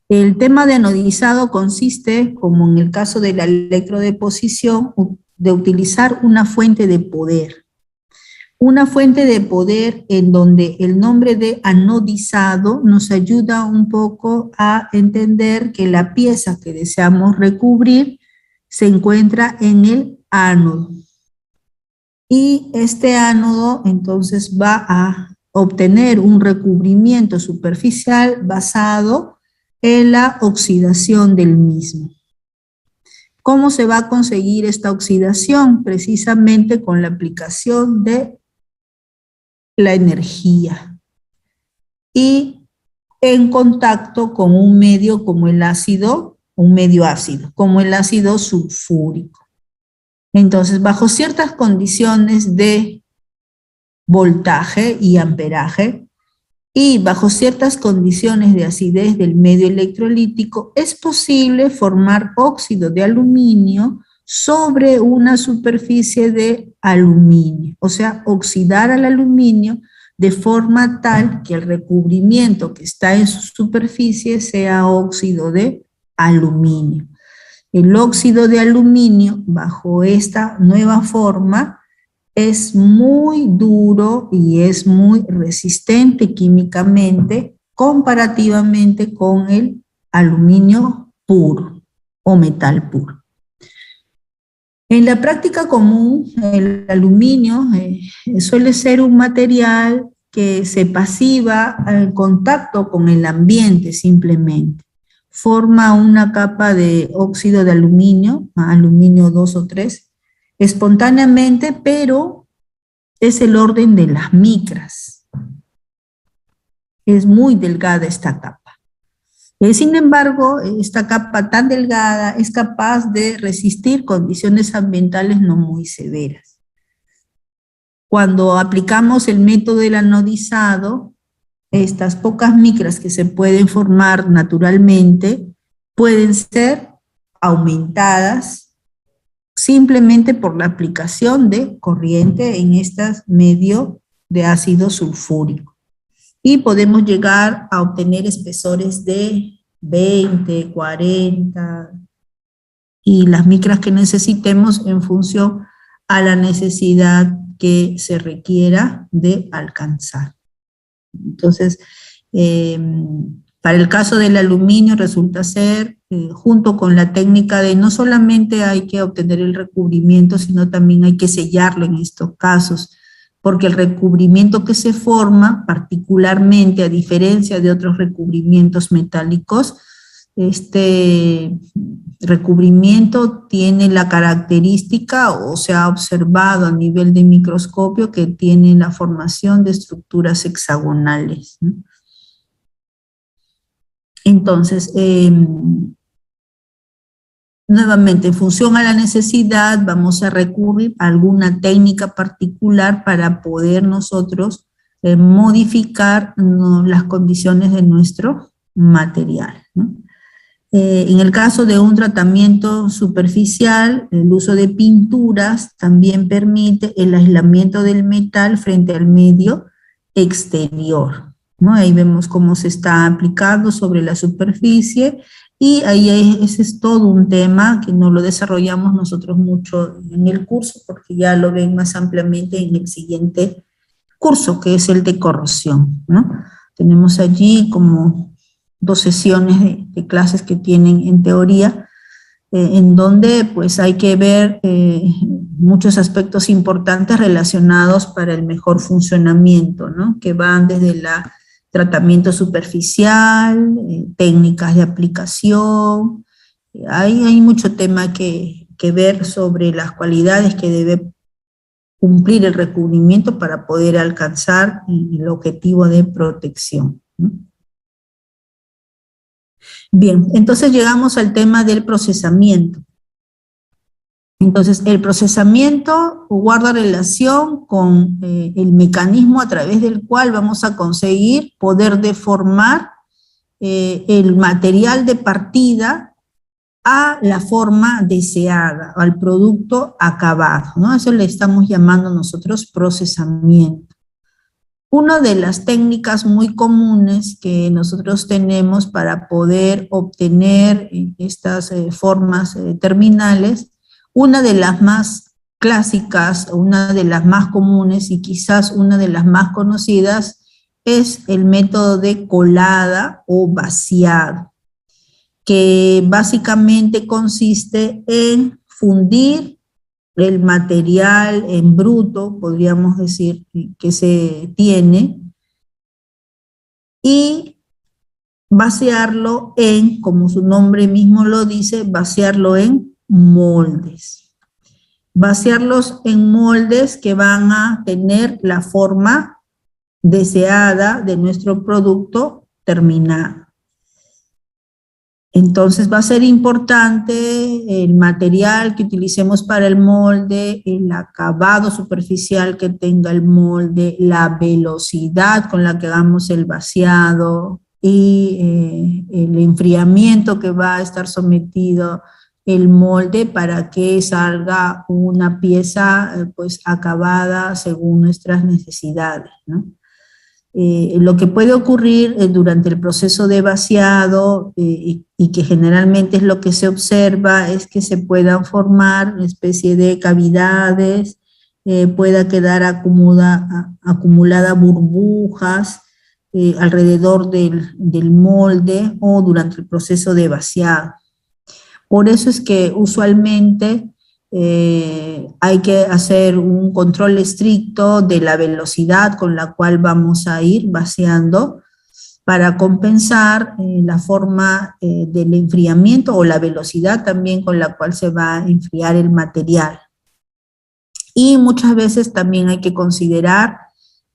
S1: El tema de anodizado consiste, como en el caso de la electrodeposición, de utilizar una fuente de poder. Una fuente de poder en donde el nombre de anodizado nos ayuda un poco a entender que la pieza que deseamos recubrir se encuentra en el ánodo. Y este ánodo entonces va a obtener un recubrimiento superficial basado en la oxidación del mismo. ¿Cómo se va a conseguir esta oxidación? Precisamente con la aplicación de la energía y en contacto con un medio como el ácido, un medio ácido, como el ácido sulfúrico. Entonces, bajo ciertas condiciones de voltaje y amperaje, y bajo ciertas condiciones de acidez del medio electrolítico, es posible formar óxido de aluminio sobre una superficie de aluminio, o sea, oxidar al aluminio de forma tal que el recubrimiento que está en su superficie sea óxido de aluminio. El óxido de aluminio, bajo esta nueva forma, es muy duro y es muy resistente químicamente comparativamente con el aluminio puro o metal puro. En la práctica común, el aluminio suele ser un material que se pasiva en contacto con el ambiente simplemente. Forma una capa de óxido de aluminio, aluminio 2 o 3, espontáneamente, pero es el orden de las micras. Es muy delgada esta capa. Sin embargo, esta capa tan delgada es capaz de resistir condiciones ambientales no muy severas. Cuando aplicamos el método del anodizado, estas pocas micras que se pueden formar naturalmente pueden ser aumentadas simplemente por la aplicación de corriente en este medio de ácido sulfúrico. Y podemos llegar a obtener espesores de 20, 40 y las micras que necesitemos en función a la necesidad que se requiera de alcanzar. Entonces, para el caso del aluminio resulta ser, junto con la técnica de no solamente hay que obtener el recubrimiento, sino también hay que sellarlo en estos casos, porque el recubrimiento que se forma, particularmente a diferencia de otros recubrimientos metálicos, Este recubrimiento tiene la característica, o se ha observado a nivel de microscopio, que tiene la formación de estructuras hexagonales, ¿no? Entonces, nuevamente, en función a la necesidad, vamos a recurrir a alguna técnica particular para poder nosotros modificar, ¿no?, las condiciones de nuestro material, ¿no? En el caso de un tratamiento superficial, el uso de pinturas también permite el aislamiento del metal frente al medio exterior, ¿no? Ahí vemos cómo se está aplicando sobre la superficie, y ahí ese es todo un tema que no lo desarrollamos nosotros mucho en el curso, porque ya lo ven más ampliamente en el siguiente curso, que es el de corrosión, ¿no? Tenemos allí como 2 sesiones de clases que tienen en teoría, en donde pues hay que ver muchos aspectos importantes relacionados para el mejor funcionamiento, ¿no? Que van desde el tratamiento superficial, técnicas de aplicación. Hay mucho tema que ver sobre las cualidades que debe cumplir el recubrimiento para poder alcanzar el objetivo de protección, ¿no? Bien, entonces llegamos al tema del procesamiento. Entonces, el procesamiento guarda relación con el mecanismo a través del cual vamos a conseguir poder deformar el material de partida a la forma deseada, al producto acabado, ¿no? Eso le estamos llamando nosotros procesamiento. Una de las técnicas muy comunes que nosotros tenemos para poder obtener estas formas terminales, una de las más clásicas, una de las más comunes y quizás una de las más conocidas, es el método de colada o vaciado, que básicamente consiste en fundir el material en bruto, podríamos decir, que se tiene, y vaciarlo en, como su nombre mismo lo dice, vaciarlo en moldes. Vaciarlos en moldes que van a tener la forma deseada de nuestro producto terminado. Entonces va a ser importante el material que utilicemos para el molde, el acabado superficial que tenga el molde, la velocidad con la que hagamos el vaciado y el enfriamiento que va a estar sometido el molde para que salga una pieza pues acabada según nuestras necesidades, ¿no? Lo que puede ocurrir durante el proceso de vaciado y que generalmente es lo que se observa, es que se puedan formar una especie de cavidades, pueda quedar acumulada burbujas alrededor del molde o durante el proceso de vaciado. Por eso es que usualmente hay que hacer un control estricto de la velocidad con la cual vamos a ir vaciando para compensar la forma del enfriamiento o la velocidad también con la cual se va a enfriar el material. Y muchas veces también hay que considerar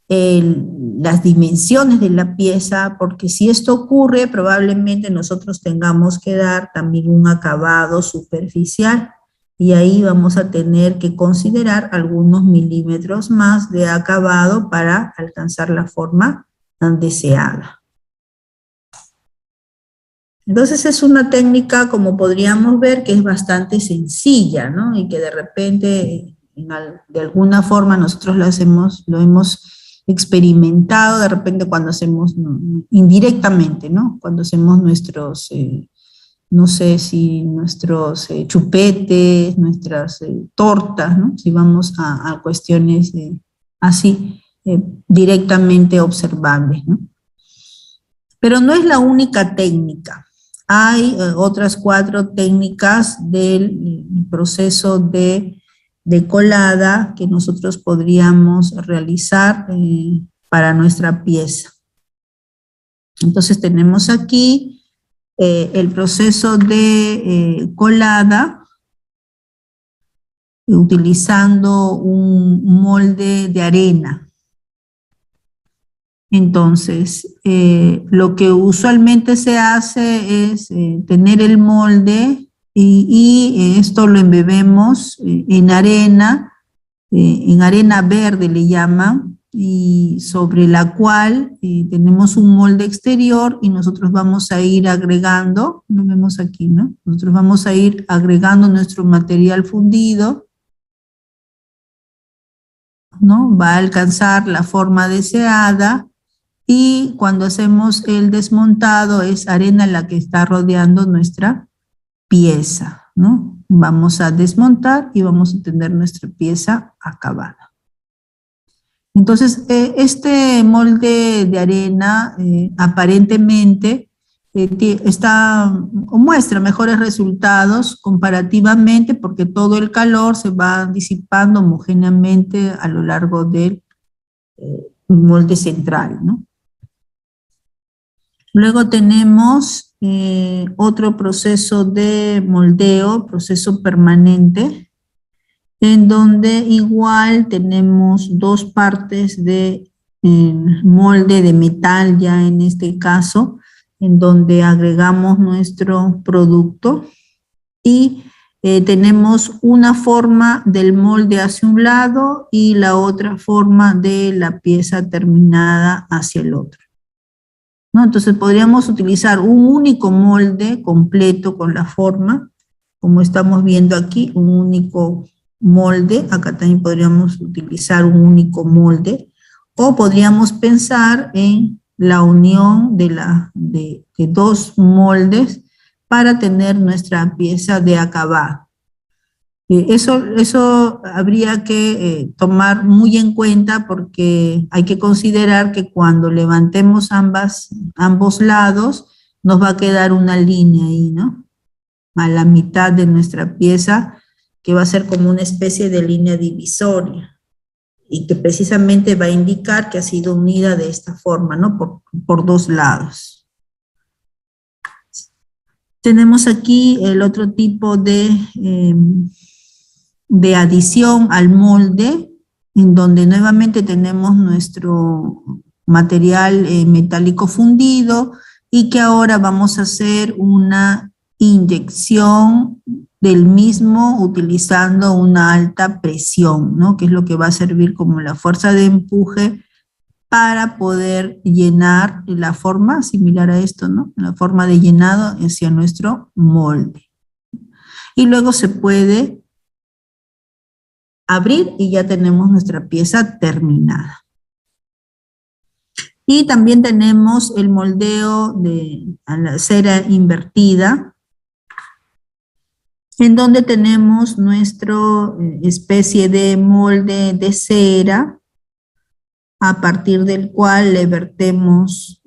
S1: las dimensiones de la pieza, porque si esto ocurre, probablemente nosotros tengamos que dar también un acabado superficial, y ahí vamos a tener que considerar algunos milímetros más de acabado para alcanzar la forma deseada. Entonces es una técnica, como podríamos ver, que es bastante sencilla, ¿no? Y que de repente, de alguna forma, nosotros lo hemos experimentado, de repente cuando hacemos, indirectamente, ¿no? Cuando hacemos nuestros, no sé si nuestros chupetes, nuestras tortas, ¿no? Si vamos a cuestiones así, directamente observables, ¿no? Pero no es la única técnica. Hay otras 4 técnicas del proceso de colada que nosotros podríamos realizar para nuestra pieza. Entonces tenemos aquí el proceso de colada utilizando un molde de arena. Entonces, lo que usualmente se hace es tener el molde y esto lo embebemos en arena verde le llaman, y sobre la cual tenemos un molde exterior y nosotros vamos a ir agregando, lo vemos aquí, ¿no? Nosotros vamos a ir agregando nuestro material fundido, ¿no? Va a alcanzar la forma deseada y cuando hacemos el desmontado es arena la que está rodeando nuestra pieza, ¿no? Vamos a desmontar y vamos a tener nuestra pieza acabada. Entonces, este molde de arena aparentemente muestra mejores resultados comparativamente porque todo el calor se va disipando homogéneamente a lo largo del molde central, ¿no? Luego tenemos otro proceso de moldeo, proceso permanente, en donde igual tenemos dos partes de molde de metal, ya en este caso, en donde agregamos nuestro producto y tenemos una forma del molde hacia un lado y la otra forma de la pieza terminada hacia el otro, ¿no? Entonces podríamos utilizar un único molde completo con la forma, como estamos viendo aquí, un único molde. Acá también podríamos utilizar un único molde, o podríamos pensar en la unión de dos moldes para tener nuestra pieza de acabado. Eso habría que tomar muy en cuenta porque hay que considerar que cuando levantemos ambos lados nos va a quedar una línea ahí, ¿no? A la mitad de nuestra pieza, que va a ser como una especie de línea divisoria y que precisamente va a indicar que ha sido unida de esta forma, ¿no? Por dos lados. Tenemos aquí el otro tipo de adición al molde, en donde nuevamente tenemos nuestro material metálico fundido y que ahora vamos a hacer una inyección del mismo utilizando una alta presión, ¿no? Que es lo que va a servir como la fuerza de empuje para poder llenar la forma similar a esto, ¿no? La forma de llenado hacia nuestro molde. Y luego se puede abrir y ya tenemos nuestra pieza terminada. Y también tenemos el moldeo a la cera invertida, en donde tenemos nuestra especie de molde de cera, a partir del cual le vertemos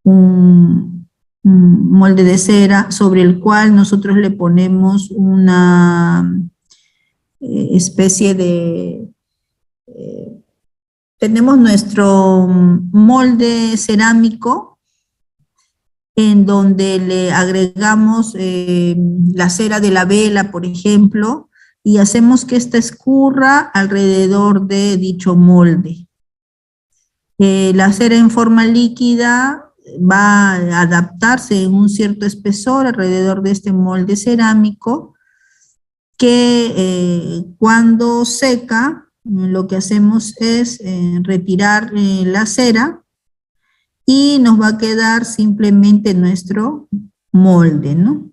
S1: un molde de cera sobre el cual nosotros le ponemos una especie de... tenemos nuestro molde cerámico en donde le agregamos la cera de la vela, por ejemplo, y hacemos que ésta escurra alrededor de dicho molde. La cera en forma líquida va a adaptarse en un cierto espesor alrededor de este molde cerámico que cuando seca lo que hacemos es retirar la cera y nos va a quedar simplemente nuestro molde, ¿no?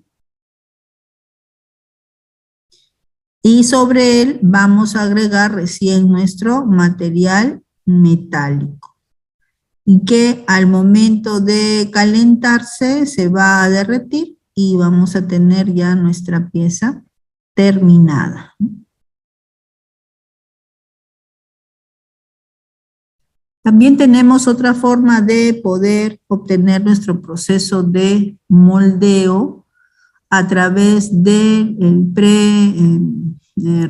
S1: Y sobre él vamos a agregar recién nuestro material metálico, y que al momento de calentarse se va a derretir y vamos a tener ya nuestra pieza terminada. También tenemos otra forma de poder obtener nuestro proceso de moldeo a través del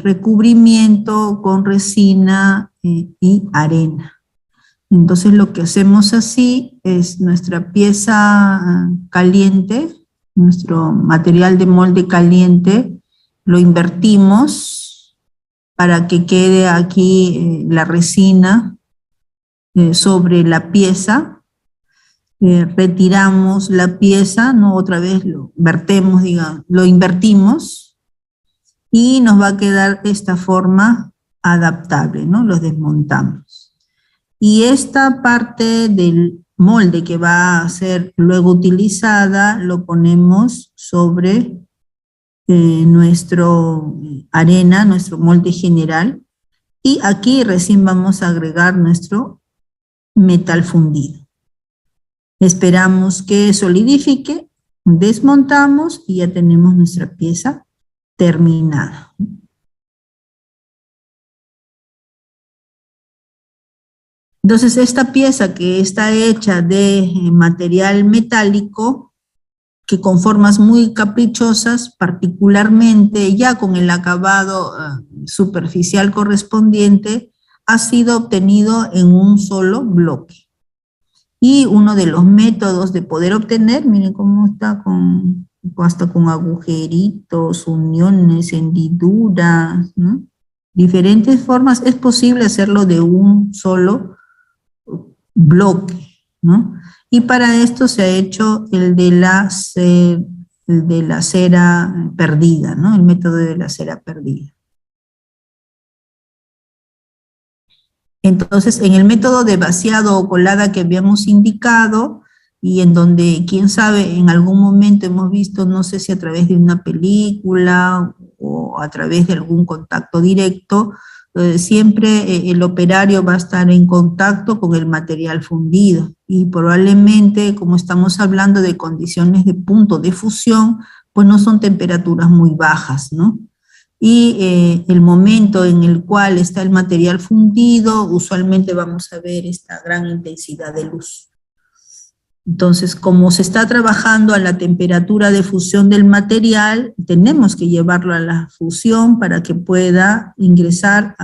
S1: recubrimiento con resina y arena. Entonces lo que hacemos así es nuestra pieza caliente, nuestro material de molde caliente, lo invertimos para que quede aquí la resina sobre la pieza. Retiramos la pieza, ¿no? Otra vez lo vertemos, digamos, lo invertimos y nos va a quedar esta forma adaptable, ¿no? Los desmontamos. Y esta parte del molde que va a ser luego utilizada, lo ponemos sobre nuestro arena, nuestro molde general, y aquí recién vamos a agregar nuestro metal fundido. Esperamos que solidifique, desmontamos y ya tenemos nuestra pieza terminada. Entonces, esta pieza que está hecha de material metálico, que con formas muy caprichosas, particularmente ya con el acabado superficial correspondiente, ha sido obtenido en un solo bloque. Y uno de los métodos de poder obtener, miren cómo está hasta con agujeritos, uniones, hendiduras, ¿no? Diferentes formas, es posible hacerlo de un solo bloque, ¿no? Y para esto se ha hecho el de la cera perdida, ¿no? El método de la cera perdida. Entonces, en el método de vaciado o colada que habíamos indicado, y en donde, quién sabe, en algún momento hemos visto, no sé si a través de una película o a través de algún contacto directo, siempre el operario va a estar en contacto con el material fundido y probablemente, como estamos hablando de condiciones de punto de fusión, pues no son temperaturas muy bajas, ¿no? Y el momento en el cual está el material fundido, usualmente vamos a ver esta gran intensidad de luz. Entonces, como se está trabajando a la temperatura de fusión del material, tenemos que llevarlo a la fusión para que pueda ingresar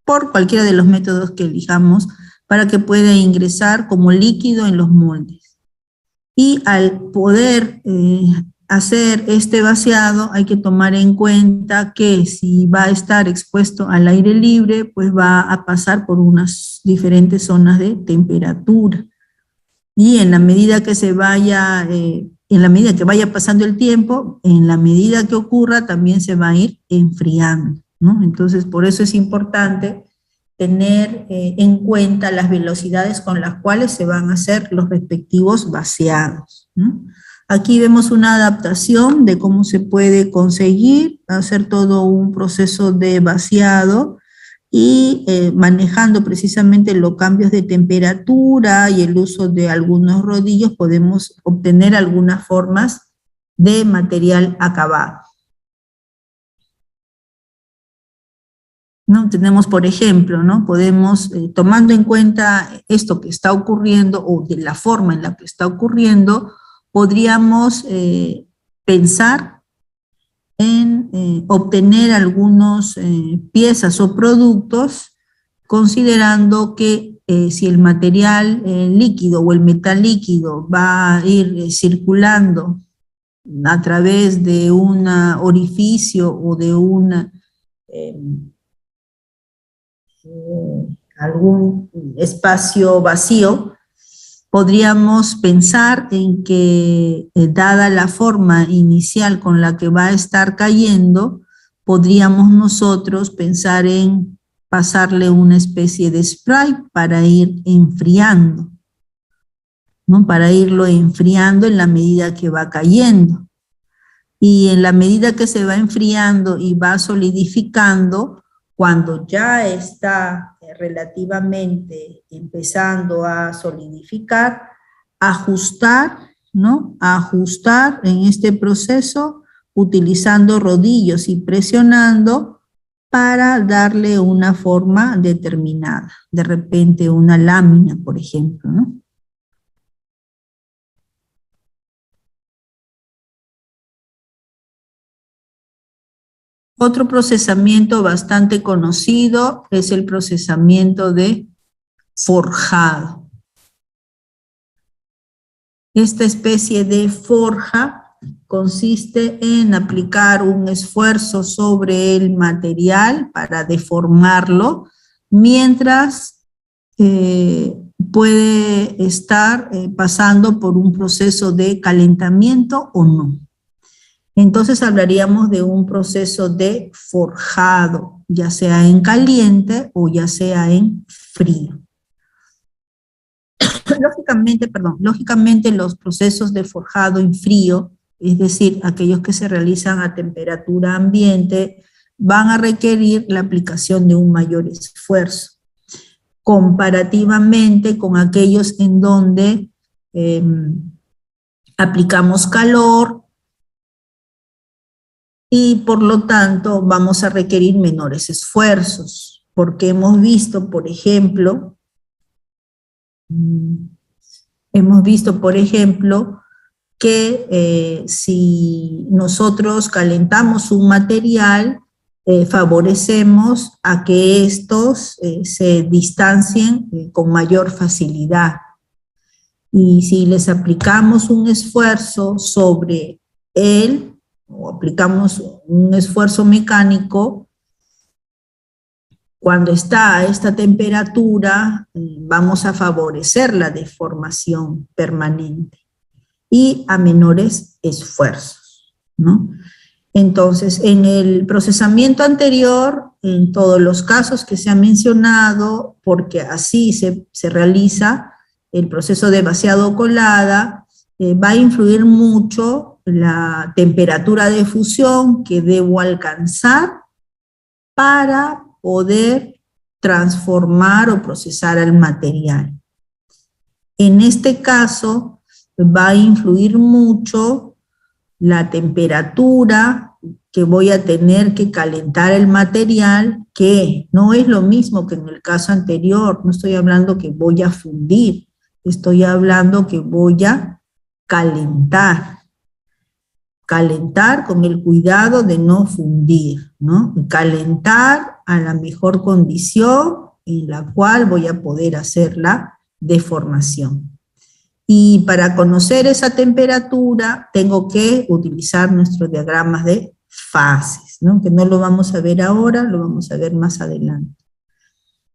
S1: por cualquiera de los métodos que elijamos, para que pueda ingresar como líquido en los moldes. Y al poder hacer este vaciado, hay que tomar en cuenta que si va a estar expuesto al aire libre, pues va a pasar por unas diferentes zonas de temperatura. Y en la medida que se vaya, en la medida que vaya pasando el tiempo, en la medida que ocurra, también se va a ir enfriando, ¿no? Entonces, por eso es importante tener en cuenta las velocidades con las cuales se van a hacer los respectivos vaciados, ¿no? Aquí vemos una adaptación de cómo se puede conseguir hacer todo un proceso de vaciado y manejando precisamente los cambios de temperatura y el uso de algunos rodillos podemos obtener algunas formas de material acabado. ¿No? Tenemos, por ejemplo, ¿no? Podemos, tomando en cuenta esto que está ocurriendo o de la forma en la que está ocurriendo, podríamos pensar en obtener algunas piezas o productos considerando que si el material líquido o el metal líquido va a ir circulando a través de un orificio o de una algún espacio vacío, podríamos pensar en que, dada la forma inicial con la que va a estar cayendo, podríamos nosotros pensar en pasarle una especie de spray para ir enfriando, ¿no? Para irlo enfriando en la medida que va cayendo. Y en la medida que se va enfriando y va solidificando, cuando ya está relativamente empezando a solidificar, ajustar, ¿no? Ajustar en este proceso utilizando rodillos y presionando para darle una forma determinada, de repente una lámina, por ejemplo, ¿no? Otro procesamiento bastante conocido es el procesamiento de forjado. Esta especie de forja consiste en aplicar un esfuerzo sobre el material para deformarlo, mientras puede estar pasando por un proceso de calentamiento o no. Entonces hablaríamos de un proceso de forjado, ya sea en caliente o ya sea en frío. Lógicamente los procesos de forjado en frío, es decir, aquellos que se realizan a temperatura ambiente, van a requerir la aplicación de un mayor esfuerzo, comparativamente con aquellos en donde aplicamos calor y por lo tanto vamos a requerir menores esfuerzos, porque hemos visto, por ejemplo, que si nosotros calentamos un material, favorecemos a que estos se distancien con mayor facilidad. Y si les aplicamos un esfuerzo sobre él, o aplicamos un esfuerzo mecánico, cuando está a esta temperatura, vamos a favorecer la deformación permanente y a menores esfuerzos, ¿no? Entonces, en el procesamiento anterior, en todos los casos que se ha mencionado, porque así se realiza el proceso de vaciado colada, va a influir mucho la temperatura de fusión que debo alcanzar para poder transformar o procesar el material. En este caso, va a influir mucho la temperatura que voy a tener que calentar el material, que no es lo mismo que en el caso anterior. No estoy hablando que voy a fundir, estoy hablando que voy a calentar. Calentar con el cuidado de no fundir, ¿no? Calentar a la mejor condición en la cual voy a poder hacer la deformación. Y para conocer esa temperatura tengo que utilizar nuestros diagramas de fases, ¿no? Que no lo vamos a ver ahora, lo vamos a ver más adelante.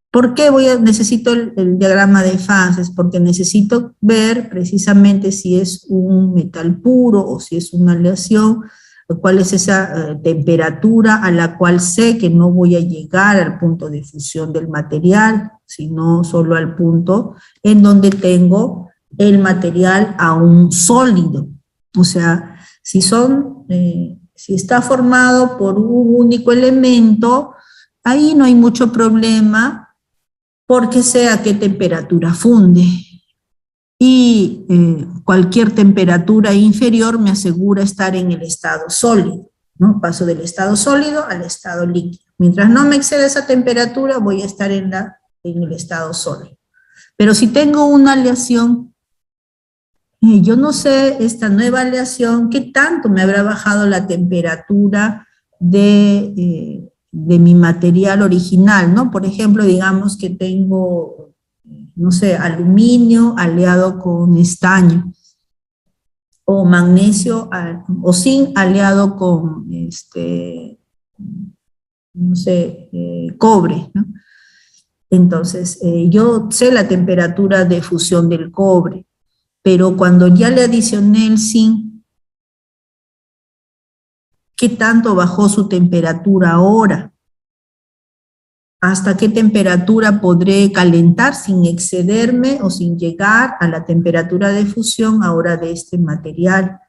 S1: ¿Por qué necesito el diagrama de fases? Porque necesito ver precisamente si es un metal puro o si es una aleación, cuál es esa temperatura a la cual sé que no voy a llegar al punto de fusión del material, sino solo al punto en donde tengo el material aún sólido. O sea, si está formado por un único elemento, ahí no hay mucho problema, porque sé a qué temperatura funde. Y cualquier temperatura inferior me asegura estar en el estado sólido, ¿no? Paso del estado sólido al estado líquido. Mientras no me exceda esa temperatura, voy a estar en el estado sólido. Pero si tengo una aleación, yo no sé, esta nueva aleación, qué tanto me habrá bajado la temperatura de mi material original, ¿no? Por ejemplo, digamos que tengo, no sé, aluminio aliado con estaño, o magnesio o zinc aliado con, no sé, cobre, ¿no? Entonces, yo sé la temperatura de fusión del cobre, pero cuando ya le adicioné el zinc, ¿qué tanto bajó su temperatura ahora? ¿Hasta qué temperatura podré calentar sin excederme o sin llegar a la temperatura de fusión ahora de este material?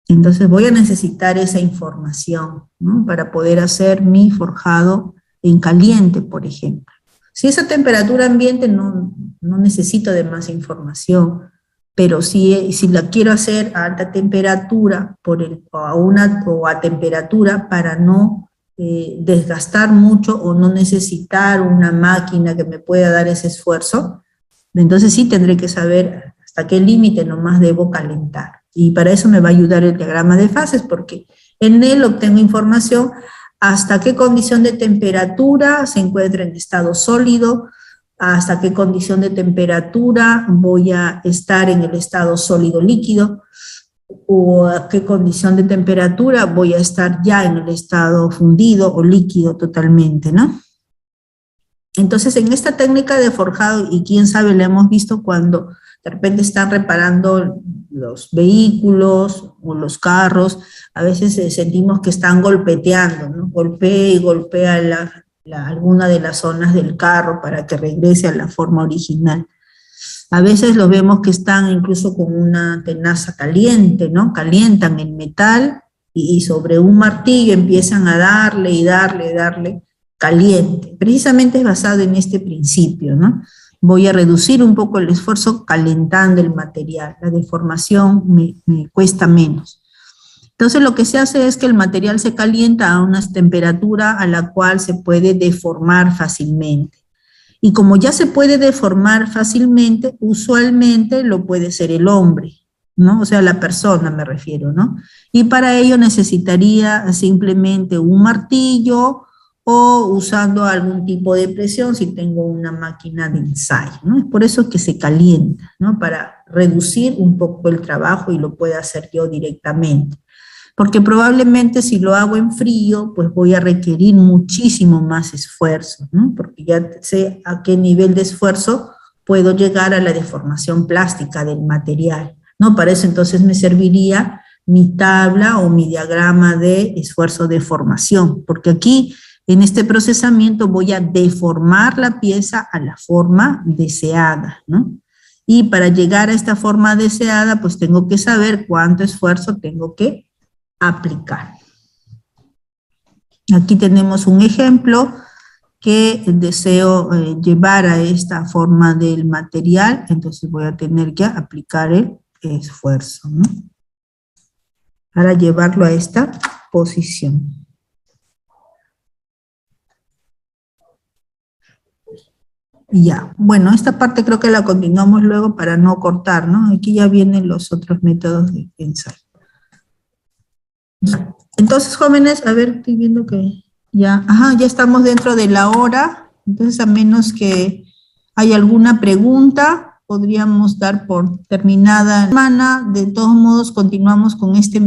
S1: Entonces voy a necesitar esa información, ¿no? Para poder hacer mi forjado en caliente, por ejemplo. Si esa temperatura ambiente no necesito de más información, pero si la quiero hacer a alta temperatura o a temperatura para no desgastar mucho o no necesitar una máquina que me pueda dar ese esfuerzo, entonces sí tendré que saber hasta qué límite nomás debo calentar. Y para eso me va a ayudar el diagrama de fases, porque en él obtengo información hasta qué condición de temperatura se encuentra en estado sólido, hasta qué condición de temperatura voy a estar en el estado sólido líquido, o a qué condición de temperatura voy a estar ya en el estado fundido o líquido totalmente, ¿no? Entonces, en esta técnica de forjado, y quién sabe, la hemos visto cuando de repente están reparando los vehículos o los carros, a veces sentimos que están golpeteando, ¿no? Golpea y golpea alguna de las zonas del carro para que regrese a la forma original. A veces los vemos que están incluso con una tenaza caliente, ¿no? Calientan el metal y sobre un martillo empiezan a darle y darle caliente. Precisamente es basado en este principio, ¿no? Voy a reducir un poco el esfuerzo calentando el material. La deformación me cuesta menos. Entonces lo que se hace es que el material se calienta a una temperatura a la cual se puede deformar fácilmente. Y como ya se puede deformar fácilmente, usualmente lo puede ser el hombre, ¿no? O sea, la persona me refiero, ¿no? Y para ello necesitaría simplemente un martillo o usando algún tipo de presión si tengo una máquina de ensayo, ¿no? Es por eso que se calienta, ¿no? Para reducir un poco el trabajo y lo pueda hacer yo directamente. Porque probablemente si lo hago en frío, pues voy a requerir muchísimo más esfuerzo, ¿no? Porque ya sé a qué nivel de esfuerzo puedo llegar a la deformación plástica del material, ¿no? Para eso entonces me serviría mi tabla o mi diagrama de esfuerzo de formación, porque aquí en este procesamiento voy a deformar la pieza a la forma deseada, ¿no? Y para llegar a esta forma deseada, pues tengo que saber cuánto esfuerzo tengo que aplicar. Aquí tenemos un ejemplo que deseo llevar a esta forma del material, entonces voy a tener que aplicar el esfuerzo, ¿no? Para llevarlo a esta posición. Ya, bueno, esta parte creo que la continuamos luego para no cortar, ¿no? Aquí ya vienen los otros métodos de ensayo. Ya. Entonces, jóvenes, a ver, estoy viendo que ya estamos dentro de la hora, entonces a menos que haya alguna pregunta, podríamos dar por terminada la semana. De todos modos, continuamos con este mismo